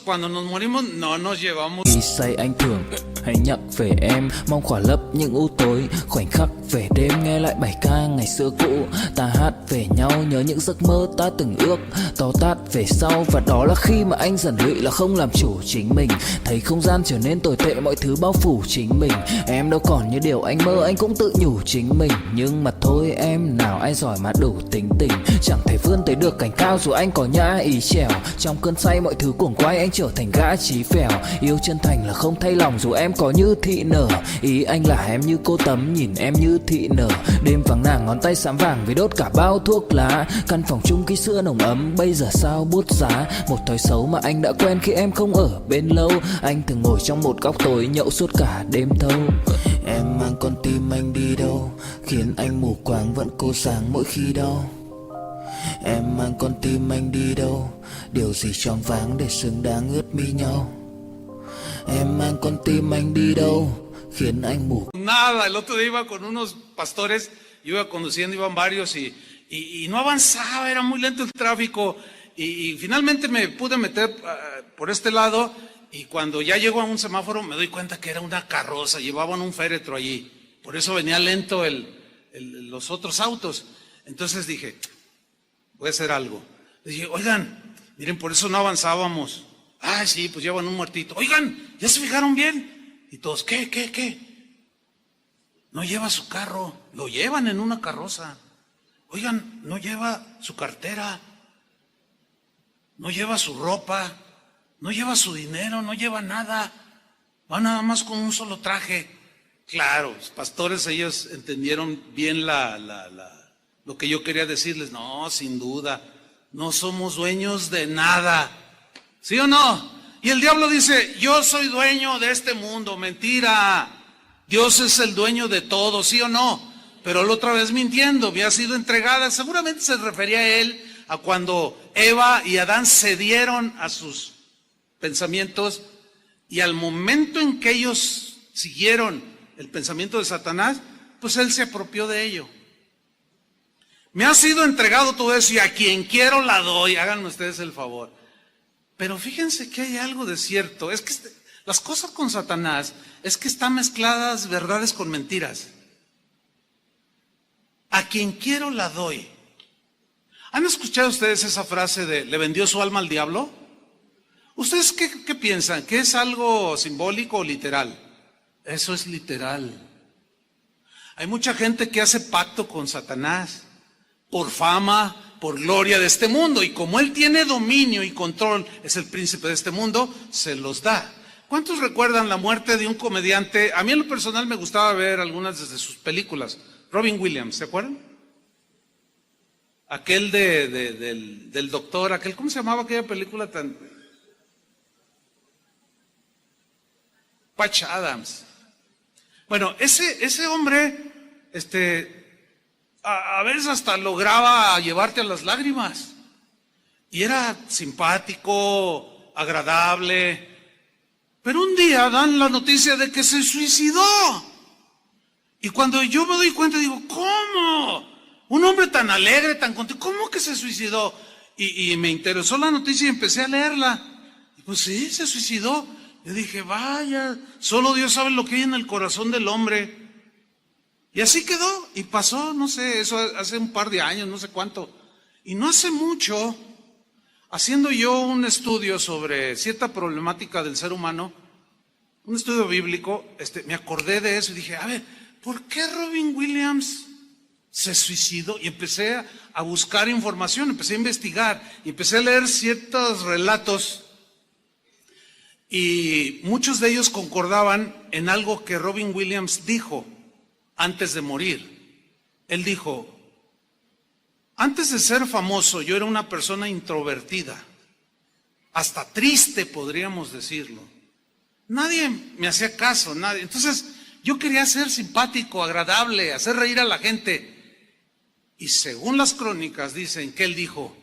Cuando nos morimos no nos llevamos. Khi say anh thường hãy nhắc về em, mong khỏa lấp những u tối, khoảnh khắc về đêm nghe lại bài ca ngày xưa cũ. Ta hát về nhau nhớ những giấc mơ ta từng ước, to tát về sau và đó là khi mà anh dần lụy là không làm chủ chính mình. Thấy không gian trở nên tồi tệ, mọi thứ bao phủ chính mình. Em đâu còn như điều anh mơ, anh cũng tự nhủ chính mình. Nhưng mà thôi em, nào ai giỏi mà đủ tính tình, chẳng thể vươn tới được cảnh cao dù anh có nhã ý trèo. Trong cơn say mọi thứ cuồng quay, anh trở thành gã chí phèo. Yêu chân thành là không thay lòng dù em có như thị nở. Ý anh là em như cô tấm, nhìn em như thị nở. Đêm vắng nàng ngón tay xám vàng vì đốt cả bao thuốc lá. Căn phòng chung khi xưa nồng ấm, bây giờ sao bút giá. Một thói xấu mà anh đã quen khi em không ở bên lâu. Anh thường ngồi trong một góc tối nhậu suốt cả đêm thâu. Em mang con tim anh đi đâu, khiến anh mù quáng vẫn cô sáng mỗi khi đau. Em mang con tim anh đi đâu, điều gì choáng váng để xứng đáng ướt mi nhau. Em mang con tim anh đi đâu, khiến anh mù. Nada, el otro día iba con unos pastores, iba conduciendo, iban varios y no avanzaba, era muy lento el tráfico y finalmente me pude meter por este lado y cuando ya llego a un semáforo me doy cuenta que era una carroza, llevaban un féretro allí, por eso venía lento los otros autos. Entonces dije, voy a hacer algo. Le dije, oigan, miren, por eso no avanzábamos. Ah, sí, pues llevan un muertito. Oigan, ¿ya se fijaron bien? Y todos, ¿qué? No lleva su carro, lo llevan en una carroza. Oigan, no lleva su cartera, no lleva su ropa, no lleva su dinero, no lleva nada. Va nada más con un solo traje. Claro, los pastores, ellos entendieron bien lo que yo quería decirles. No, sin duda, no somos dueños de nada. ¿Sí o no? Y el diablo dice, yo soy dueño de este mundo. Mentira. Dios es el dueño de todo, ¿sí o no? Pero la otra vez mintiendo, había sido entregada. Seguramente se refería a él, a cuando Eva y Adán cedieron a sus pensamientos y al momento en que ellos siguieron el pensamiento de Satanás, pues él se apropió de ello. Me ha sido entregado todo eso y a quien quiero la doy, háganme ustedes el favor. Pero fíjense que hay algo de cierto, es que las cosas con Satanás es que están mezcladas verdades con mentiras. A quien quiero la doy. ¿Han escuchado ustedes esa frase de le vendió su alma al diablo? ¿Ustedes qué piensan? ¿Que es algo simbólico o literal? Eso es literal. Hay mucha gente que hace pacto con Satanás por fama, por gloria de este mundo, y como él tiene dominio y control, es el príncipe de este mundo, se los da. ¿Cuántos recuerdan la muerte de un comediante? A mí en lo personal me gustaba ver algunas de sus películas. Robin Williams, ¿se acuerdan? Aquel del doctor, ¿cómo se llamaba aquella película tan? Patch Adams. Bueno, ese hombre, a veces hasta lograba llevarte a las lágrimas. Y era simpático, agradable. Pero un día dan la noticia de que se suicidó. Y cuando yo me doy cuenta, digo, ¿cómo? Un hombre tan alegre, tan contento, ¿cómo que se suicidó? Y me interesó la noticia y empecé a leerla. Y pues sí, se suicidó. Yo dije, vaya, solo Dios sabe lo que hay en el corazón del hombre. Y así quedó, y pasó, no sé, eso hace un par de años, no sé cuánto. Y no hace mucho, haciendo yo un estudio sobre cierta problemática del ser humano, un estudio bíblico, me acordé de eso y dije, a ver, ¿por qué Robin Williams se suicidó? Y empecé a buscar información, empecé a investigar, y empecé a leer ciertos relatos, y muchos de ellos concordaban en algo que Robin Williams dijo antes de morir. Él dijo, antes de ser famoso yo era una persona introvertida, hasta triste podríamos decirlo. Nadie me hacía caso, nadie. Entonces yo quería ser simpático, agradable, hacer reír a la gente. Y según las crónicas dicen que él dijo,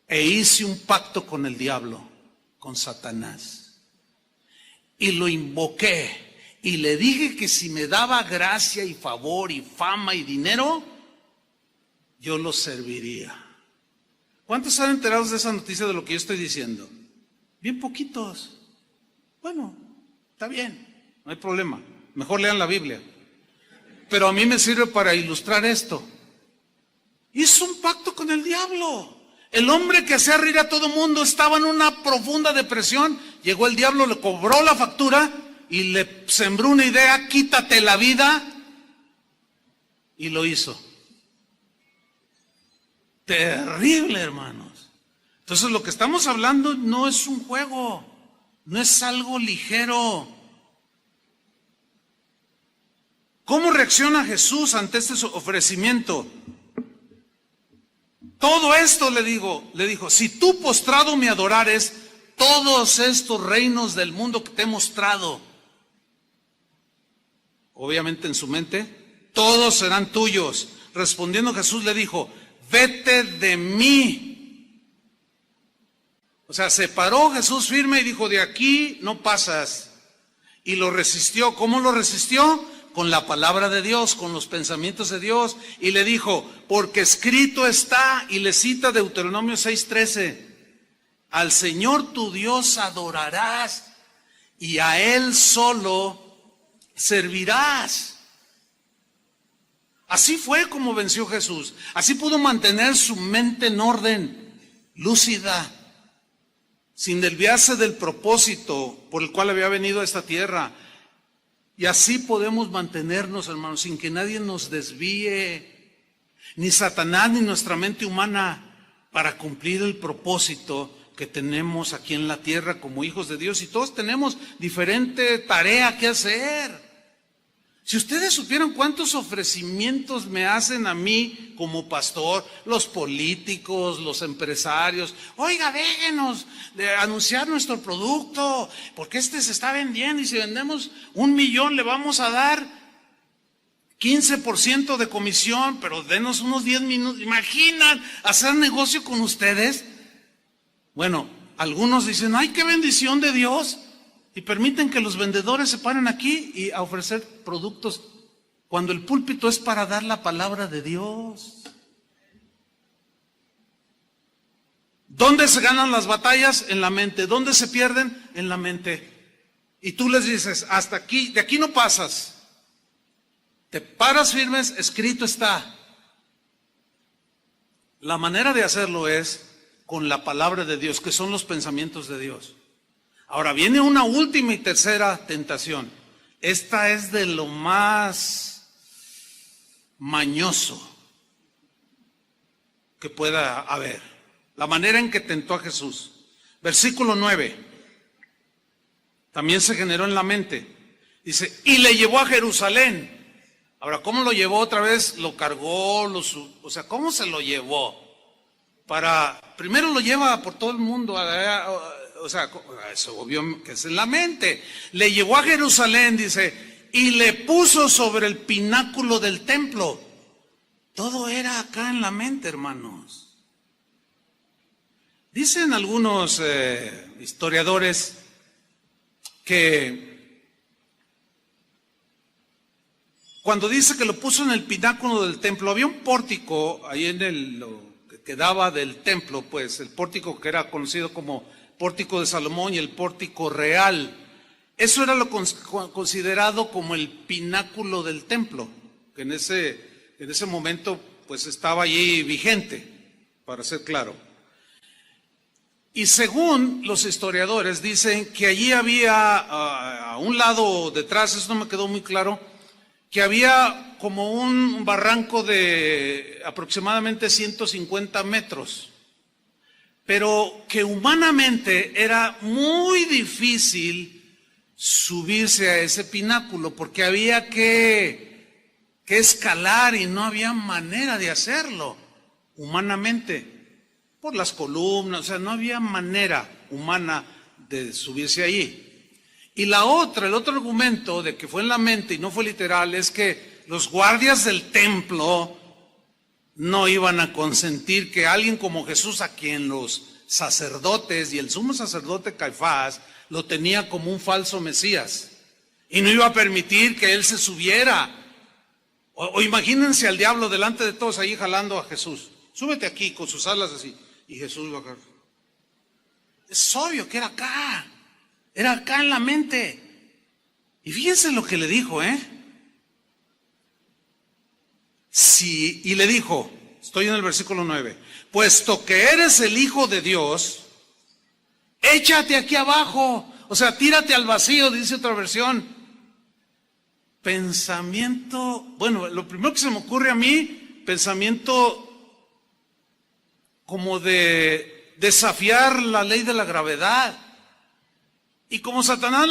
e hice un pacto con el diablo, con Satanás. Y lo invoqué. Y le dije que si me daba gracia y favor y fama y dinero, yo lo serviría. ¿Cuántos están enterados de esa noticia de lo que yo estoy diciendo? Bien poquitos. Bueno, está bien, no hay problema. Mejor lean la Biblia. Pero a mí me sirve para ilustrar esto. Hizo un pacto con el diablo. El hombre que hacía reír a todo mundo estaba en una profunda depresión. Llegó el diablo, le cobró la factura y le sembró una idea, quítate la vida, y lo hizo. Terrible, hermanos. Entonces lo que estamos hablando no es un juego, no es algo ligero. ¿Cómo reacciona Jesús ante este ofrecimiento? Todo esto le dijo, si tú postrado me adorares, todos estos reinos del mundo que te he mostrado, obviamente en su mente, todos serán tuyos. Respondiendo Jesús le dijo, vete de mí. O sea, se paró Jesús firme y dijo, de aquí no pasas. Y lo resistió. ¿Cómo lo resistió? Con la palabra de Dios, con los pensamientos de Dios. Y le dijo, porque escrito está, y le cita Deuteronomio 6:13, al Señor tu Dios adorarás y a Él solo servirás. Así fue como venció Jesús. Así pudo mantener su mente en orden, lúcida, sin desviarse del propósito por el cual había venido a esta tierra. Y así podemos mantenernos, hermanos, sin que nadie nos desvíe, ni Satanás ni nuestra mente humana, para cumplir el propósito que tenemos aquí en la tierra como hijos de Dios. Y todos tenemos diferente tarea que hacer. Si ustedes supieran cuántos ofrecimientos me hacen a mí como pastor, los políticos, los empresarios, oiga, déjenos de anunciar nuestro producto, porque se está vendiendo y si vendemos 1 millón le vamos a dar 15% de comisión, pero denos unos 10 minutos. ¿Imaginan hacer negocio con ustedes? Bueno, algunos dicen, ay, qué bendición de Dios. Y permiten que los vendedores se paren aquí y a ofrecer productos cuando el púlpito es para dar la palabra de Dios. ¿Dónde se ganan las batallas? En la mente. ¿Dónde se pierden? En la mente. Y tú les dices, hasta aquí, de aquí no pasas. Te paras firmes, escrito está. La manera de hacerlo es con la palabra de Dios, que son los pensamientos de Dios. Ahora viene una última y tercera tentación. Esta es de lo más mañoso que pueda haber. La manera en que tentó a Jesús. Versículo 9. También se generó en la mente. Dice, y le llevó a Jerusalén. Ahora, ¿cómo lo llevó otra vez? Lo cargó, o sea, ¿cómo se lo llevó? Primero lo lleva por todo el mundo, o sea, eso obvio que es en la mente. Le llevó a Jerusalén, dice, y le puso sobre el pináculo del templo. Todo era acá en la mente, hermanos. Dicen algunos historiadores que cuando dice que lo puso en el pináculo del templo, había un pórtico ahí en lo que quedaba del templo, pues el pórtico que era conocido como pórtico de Salomón y el pórtico real. Eso era lo considerado como el pináculo del templo, que en ese momento pues estaba allí vigente, para ser claro. Y según los historiadores dicen que allí había a un lado detrás, eso no me quedó muy claro, que había como un barranco de aproximadamente 150 metros, pero que humanamente era muy difícil subirse a ese pináculo, porque había que escalar y no había manera de hacerlo humanamente, por las columnas, o sea, no había manera humana de subirse allí. Y el otro argumento de que fue en la mente y no fue literal, es que los guardias del templo no iban a consentir que alguien como Jesús, a quien los sacerdotes y el sumo sacerdote Caifás lo tenía como un falso Mesías, y no iba a permitir que él se subiera. O imagínense al diablo delante de todos ahí jalando a Jesús. Súbete aquí con sus alas así. Y Jesús va acá. Es obvio que era acá. Era acá en la mente. Y fíjense lo que le dijo, Sí, y le dijo, estoy en el versículo 9, puesto que eres el Hijo de Dios, échate aquí abajo. O sea, tírate al vacío, dice otra versión. Pensamiento, bueno, lo primero que se me ocurre a mí, pensamiento como de desafiar la ley de la gravedad. Y como Satanás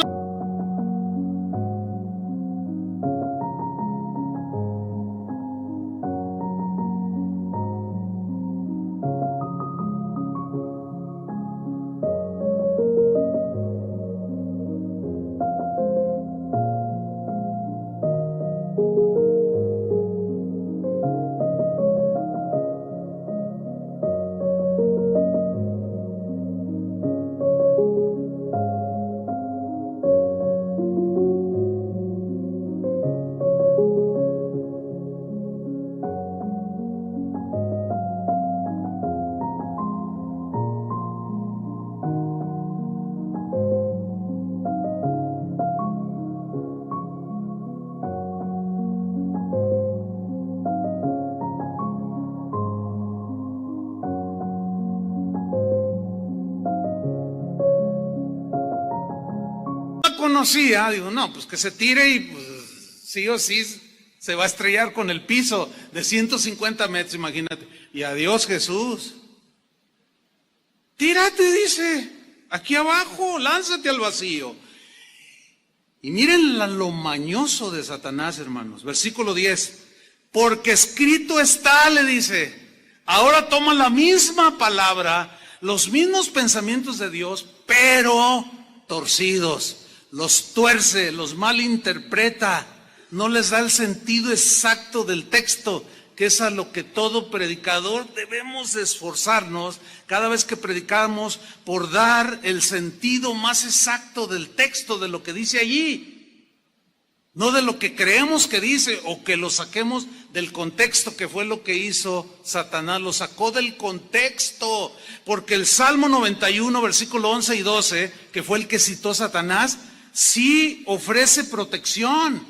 conocía, digo, no, pues que se tire y pues sí o sí se va a estrellar con el piso de 150 metros, imagínate. Y adiós Jesús. Tírate, dice, aquí abajo, lánzate al vacío. Y miren lo mañoso de Satanás, hermanos. Versículo 10. Porque escrito está, le dice. Ahora toma la misma palabra, los mismos pensamientos de Dios, pero torcidos. Los tuerce, los malinterpreta, no les da el sentido exacto del texto, que es a lo que todo predicador debemos esforzarnos cada vez que predicamos, por dar el sentido más exacto del texto, de lo que dice allí, no de lo que creemos que dice o que lo saquemos del contexto, que fue lo que hizo Satanás, lo sacó del contexto, porque el Salmo 91, versículo 11 y 12, que fue el que citó Satanás, sí ofrece protección,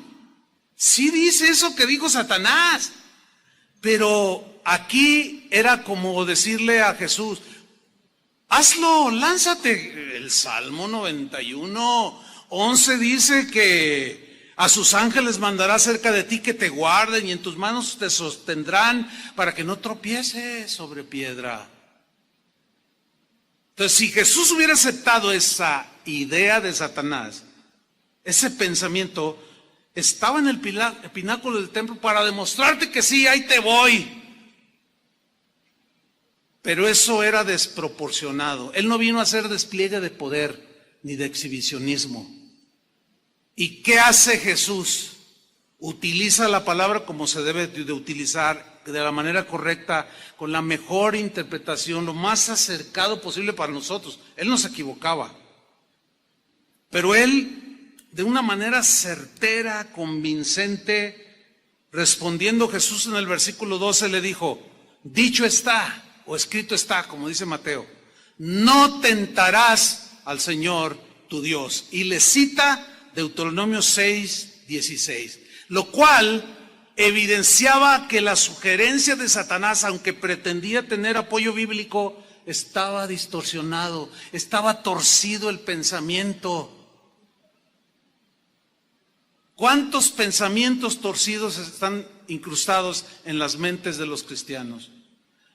sí dice eso que dijo Satanás, pero aquí era como decirle a Jesús, hazlo, lánzate. El Salmo 91, 11 dice que A sus ángeles mandará cerca de ti que te guarden y en tus manos te sostendrán para que no tropieces sobre piedra. Entonces, si Jesús hubiera aceptado esa idea de Satanás, ese pensamiento, estaba en el pináculo del templo para demostrarte que sí, ahí te voy. Pero eso era desproporcionado. Él no vino a hacer despliegue de poder ni de exhibicionismo. ¿Y qué hace Jesús? Utiliza la palabra como se debe de utilizar, de la manera correcta, con la mejor interpretación, lo más acercado posible para nosotros. Él no se equivocaba. Pero él, de una manera certera, convincente, respondiendo Jesús en el versículo 12 le dijo, dicho está, o escrito está, como dice Mateo, no tentarás al Señor tu Dios. Y le cita Deuteronomio 6, 16, lo cual evidenciaba que la sugerencia de Satanás, aunque pretendía tener apoyo bíblico, estaba distorsionado, estaba torcido el pensamiento. ¿Cuántos pensamientos torcidos están incrustados en las mentes de los cristianos?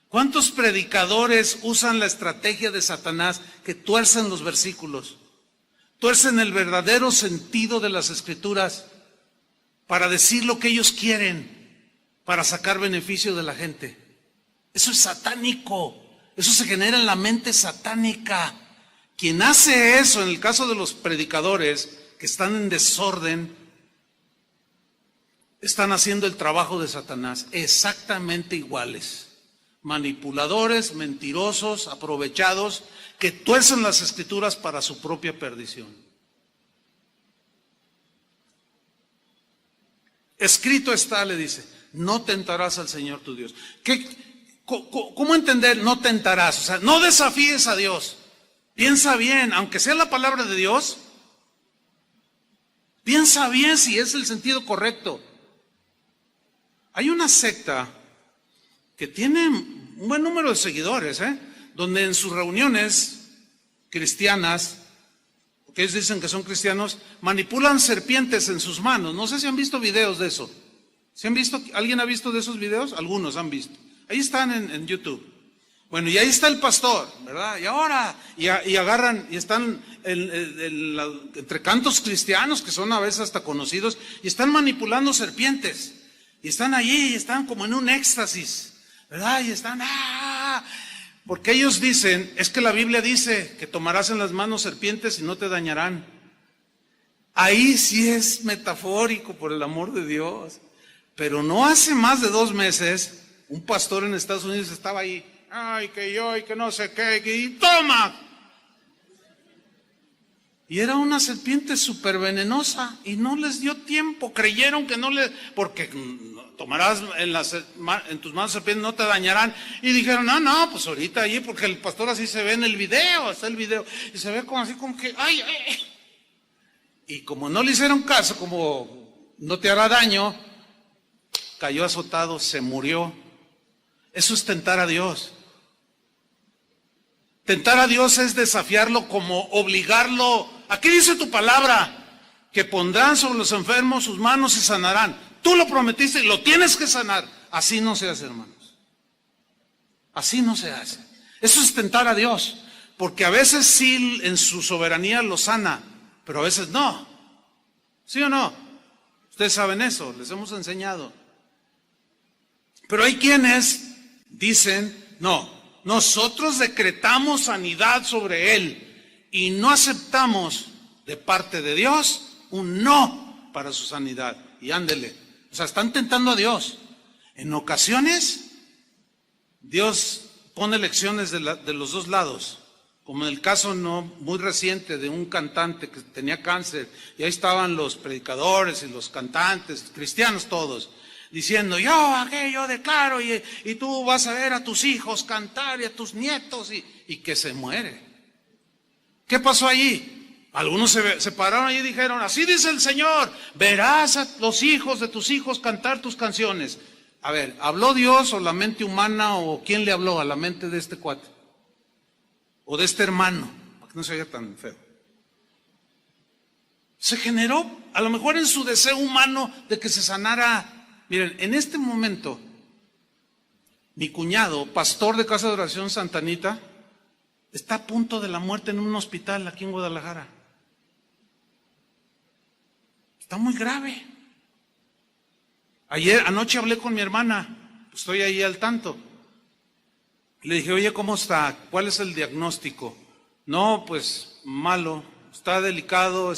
¿Cuántos predicadores usan la estrategia de Satanás que tuercen los versículos? Tuercen el verdadero sentido de las Escrituras para decir lo que ellos quieren, para sacar beneficio de la gente. Eso es satánico, eso se genera en la mente satánica. Quien hace eso, en el caso de los predicadores que están en desorden, están haciendo el trabajo de Satanás, exactamente iguales. Manipuladores, mentirosos, aprovechados, que tuercen las Escrituras para su propia perdición. Escrito está, le dice, no tentarás al Señor tu Dios. ¿Cómo entender no tentarás? O sea, no desafíes a Dios. Piensa bien, aunque sea la palabra de Dios, piensa bien si es el sentido correcto. Hay una secta que tiene un buen número de seguidores, donde en sus reuniones cristianas, que ellos dicen que son cristianos, manipulan serpientes en sus manos. No sé si han visto videos de eso. ¿Sí han visto? ¿Alguien ha visto de esos videos? Algunos han visto. Ahí están en YouTube. Bueno, y ahí está el pastor, ¿verdad? Y ahora, y agarran, y están entre cantos cristianos, que son a veces hasta conocidos, y están manipulando serpientes. Y están allí, y están como en un éxtasis, ¿verdad? Y están, porque ellos dicen, es que la Biblia dice que tomarás en las manos serpientes y no te dañarán. Ahí sí es metafórico, por el amor de Dios. Pero no hace más de 2 meses, un pastor en Estados Unidos estaba ahí, ay, que yo, y que no sé qué, y toma. Y era una serpiente súper venenosa y no les dio tiempo, creyeron que no le, porque tomarás en tus manos serpientes, no te dañarán. Y dijeron, no, pues ahorita allí, porque el pastor así se ve en el video, está el video, y se ve como así como que, ay. Y como no le hicieron caso, como no te hará daño, cayó azotado, se murió. Eso es tentar a Dios. Tentar a Dios es desafiarlo, como obligarlo. Aquí dice tu palabra, que pondrán sobre los enfermos sus manos y sanarán. Tú lo prometiste y lo tienes que sanar. Así no se hace, hermanos. Así no se hace. Eso es tentar a Dios, porque a veces sí en su soberanía lo sana, pero a veces no. ¿Sí o no? Ustedes saben eso, les hemos enseñado. Pero hay quienes dicen, no, nosotros decretamos sanidad sobre él y no aceptamos de parte de Dios un no para su sanidad. Y ándele, o sea, están tentando a Dios. En ocasiones, Dios pone lecciones de los dos lados, como en el caso no muy reciente de un cantante que tenía cáncer, y ahí estaban los predicadores y los cantantes, cristianos todos, diciendo, yo declaro, y tú vas a ver a tus hijos cantar y a tus nietos, y que se muere. ¿Qué pasó allí? Algunos se pararon allí y dijeron, así dice el Señor, verás a los hijos de tus hijos cantar tus canciones. A ver, ¿habló Dios o la mente humana, o quién le habló a la mente de este cuate? O de este hermano, para que no se oiga tan feo. Se generó, a lo mejor en su deseo humano de que se sanara. Miren, en este momento, mi cuñado, pastor de Casa de Oración Santa Anita, está a punto de la muerte en un hospital aquí en Guadalajara. Está muy grave. Anoche hablé con mi hermana, estoy ahí al tanto. Le dije, oye, ¿cómo está? ¿Cuál es el diagnóstico? No, pues malo, está delicado,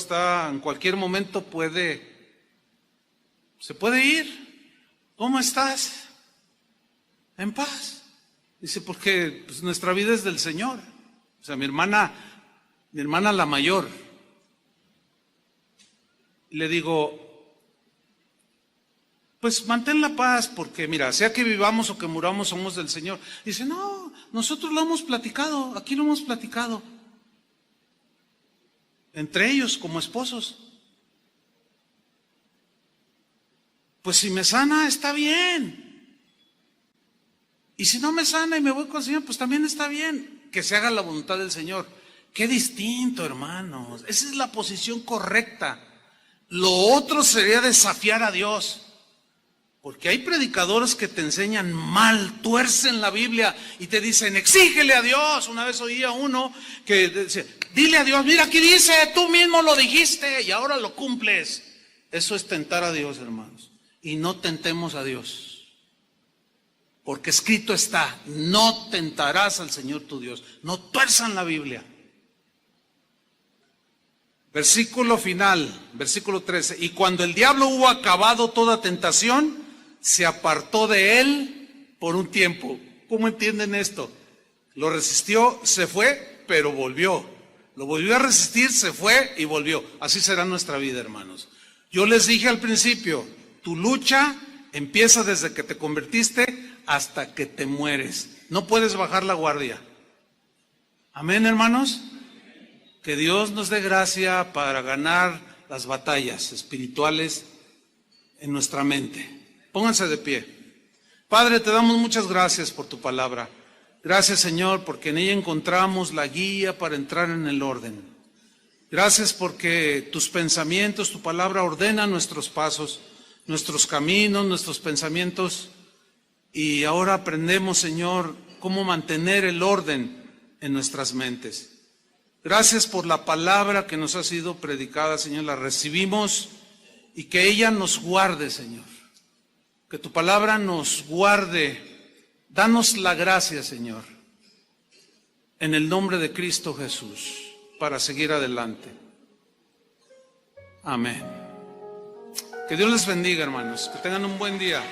en cualquier momento se puede ir. ¿Cómo estás? En paz. Dice, porque pues, nuestra vida es del Señor. O sea, mi hermana la mayor. Le digo, pues mantén la paz, porque mira, sea que vivamos o que muramos, somos del Señor. Dice, no, nosotros lo hemos platicado, aquí lo hemos platicado. Entre ellos, como esposos. Pues si me sana, está bien. Y si no me sana y me voy con el Señor, pues también está bien. Que se haga la voluntad del Señor. Qué distinto, hermanos. Esa es la posición correcta. Lo otro sería desafiar a Dios. Porque hay predicadores que te enseñan mal, tuercen la Biblia y te dicen, exígele a Dios. Una vez oía uno que decía, dile a Dios, mira aquí dice, tú mismo lo dijiste y ahora lo cumples. Eso es tentar a Dios, hermanos. Y no tentemos a Dios. Porque escrito está, no tentarás al Señor tu Dios. No tuerzan la Biblia. Versículo final, versículo 13. Y cuando el diablo hubo acabado toda tentación, se apartó de él por un tiempo. ¿Cómo entienden esto? Lo resistió, se fue, pero volvió. Lo volvió a resistir, se fue y volvió. Así será nuestra vida, hermanos. Yo les dije al principio, tu lucha empieza desde que te convertiste hasta que te mueres. No puedes bajar la guardia. Amén, hermanos. Que Dios nos dé gracia para ganar las batallas espirituales en nuestra mente. Pónganse de pie. Padre, te damos muchas gracias por tu palabra. Gracias, Señor, porque en ella encontramos la guía para entrar en el orden. Gracias porque tus pensamientos, tu palabra ordena nuestros pasos, nuestros caminos, nuestros pensamientos. Y ahora aprendemos, Señor, cómo mantener el orden en nuestras mentes. Gracias por la palabra que nos ha sido predicada, Señor, la recibimos y que ella nos guarde, Señor. Que tu palabra nos guarde. Danos la gracia, Señor, en el nombre de Cristo Jesús, para seguir adelante. Amén. Que Dios les bendiga, hermanos. Que tengan un buen día.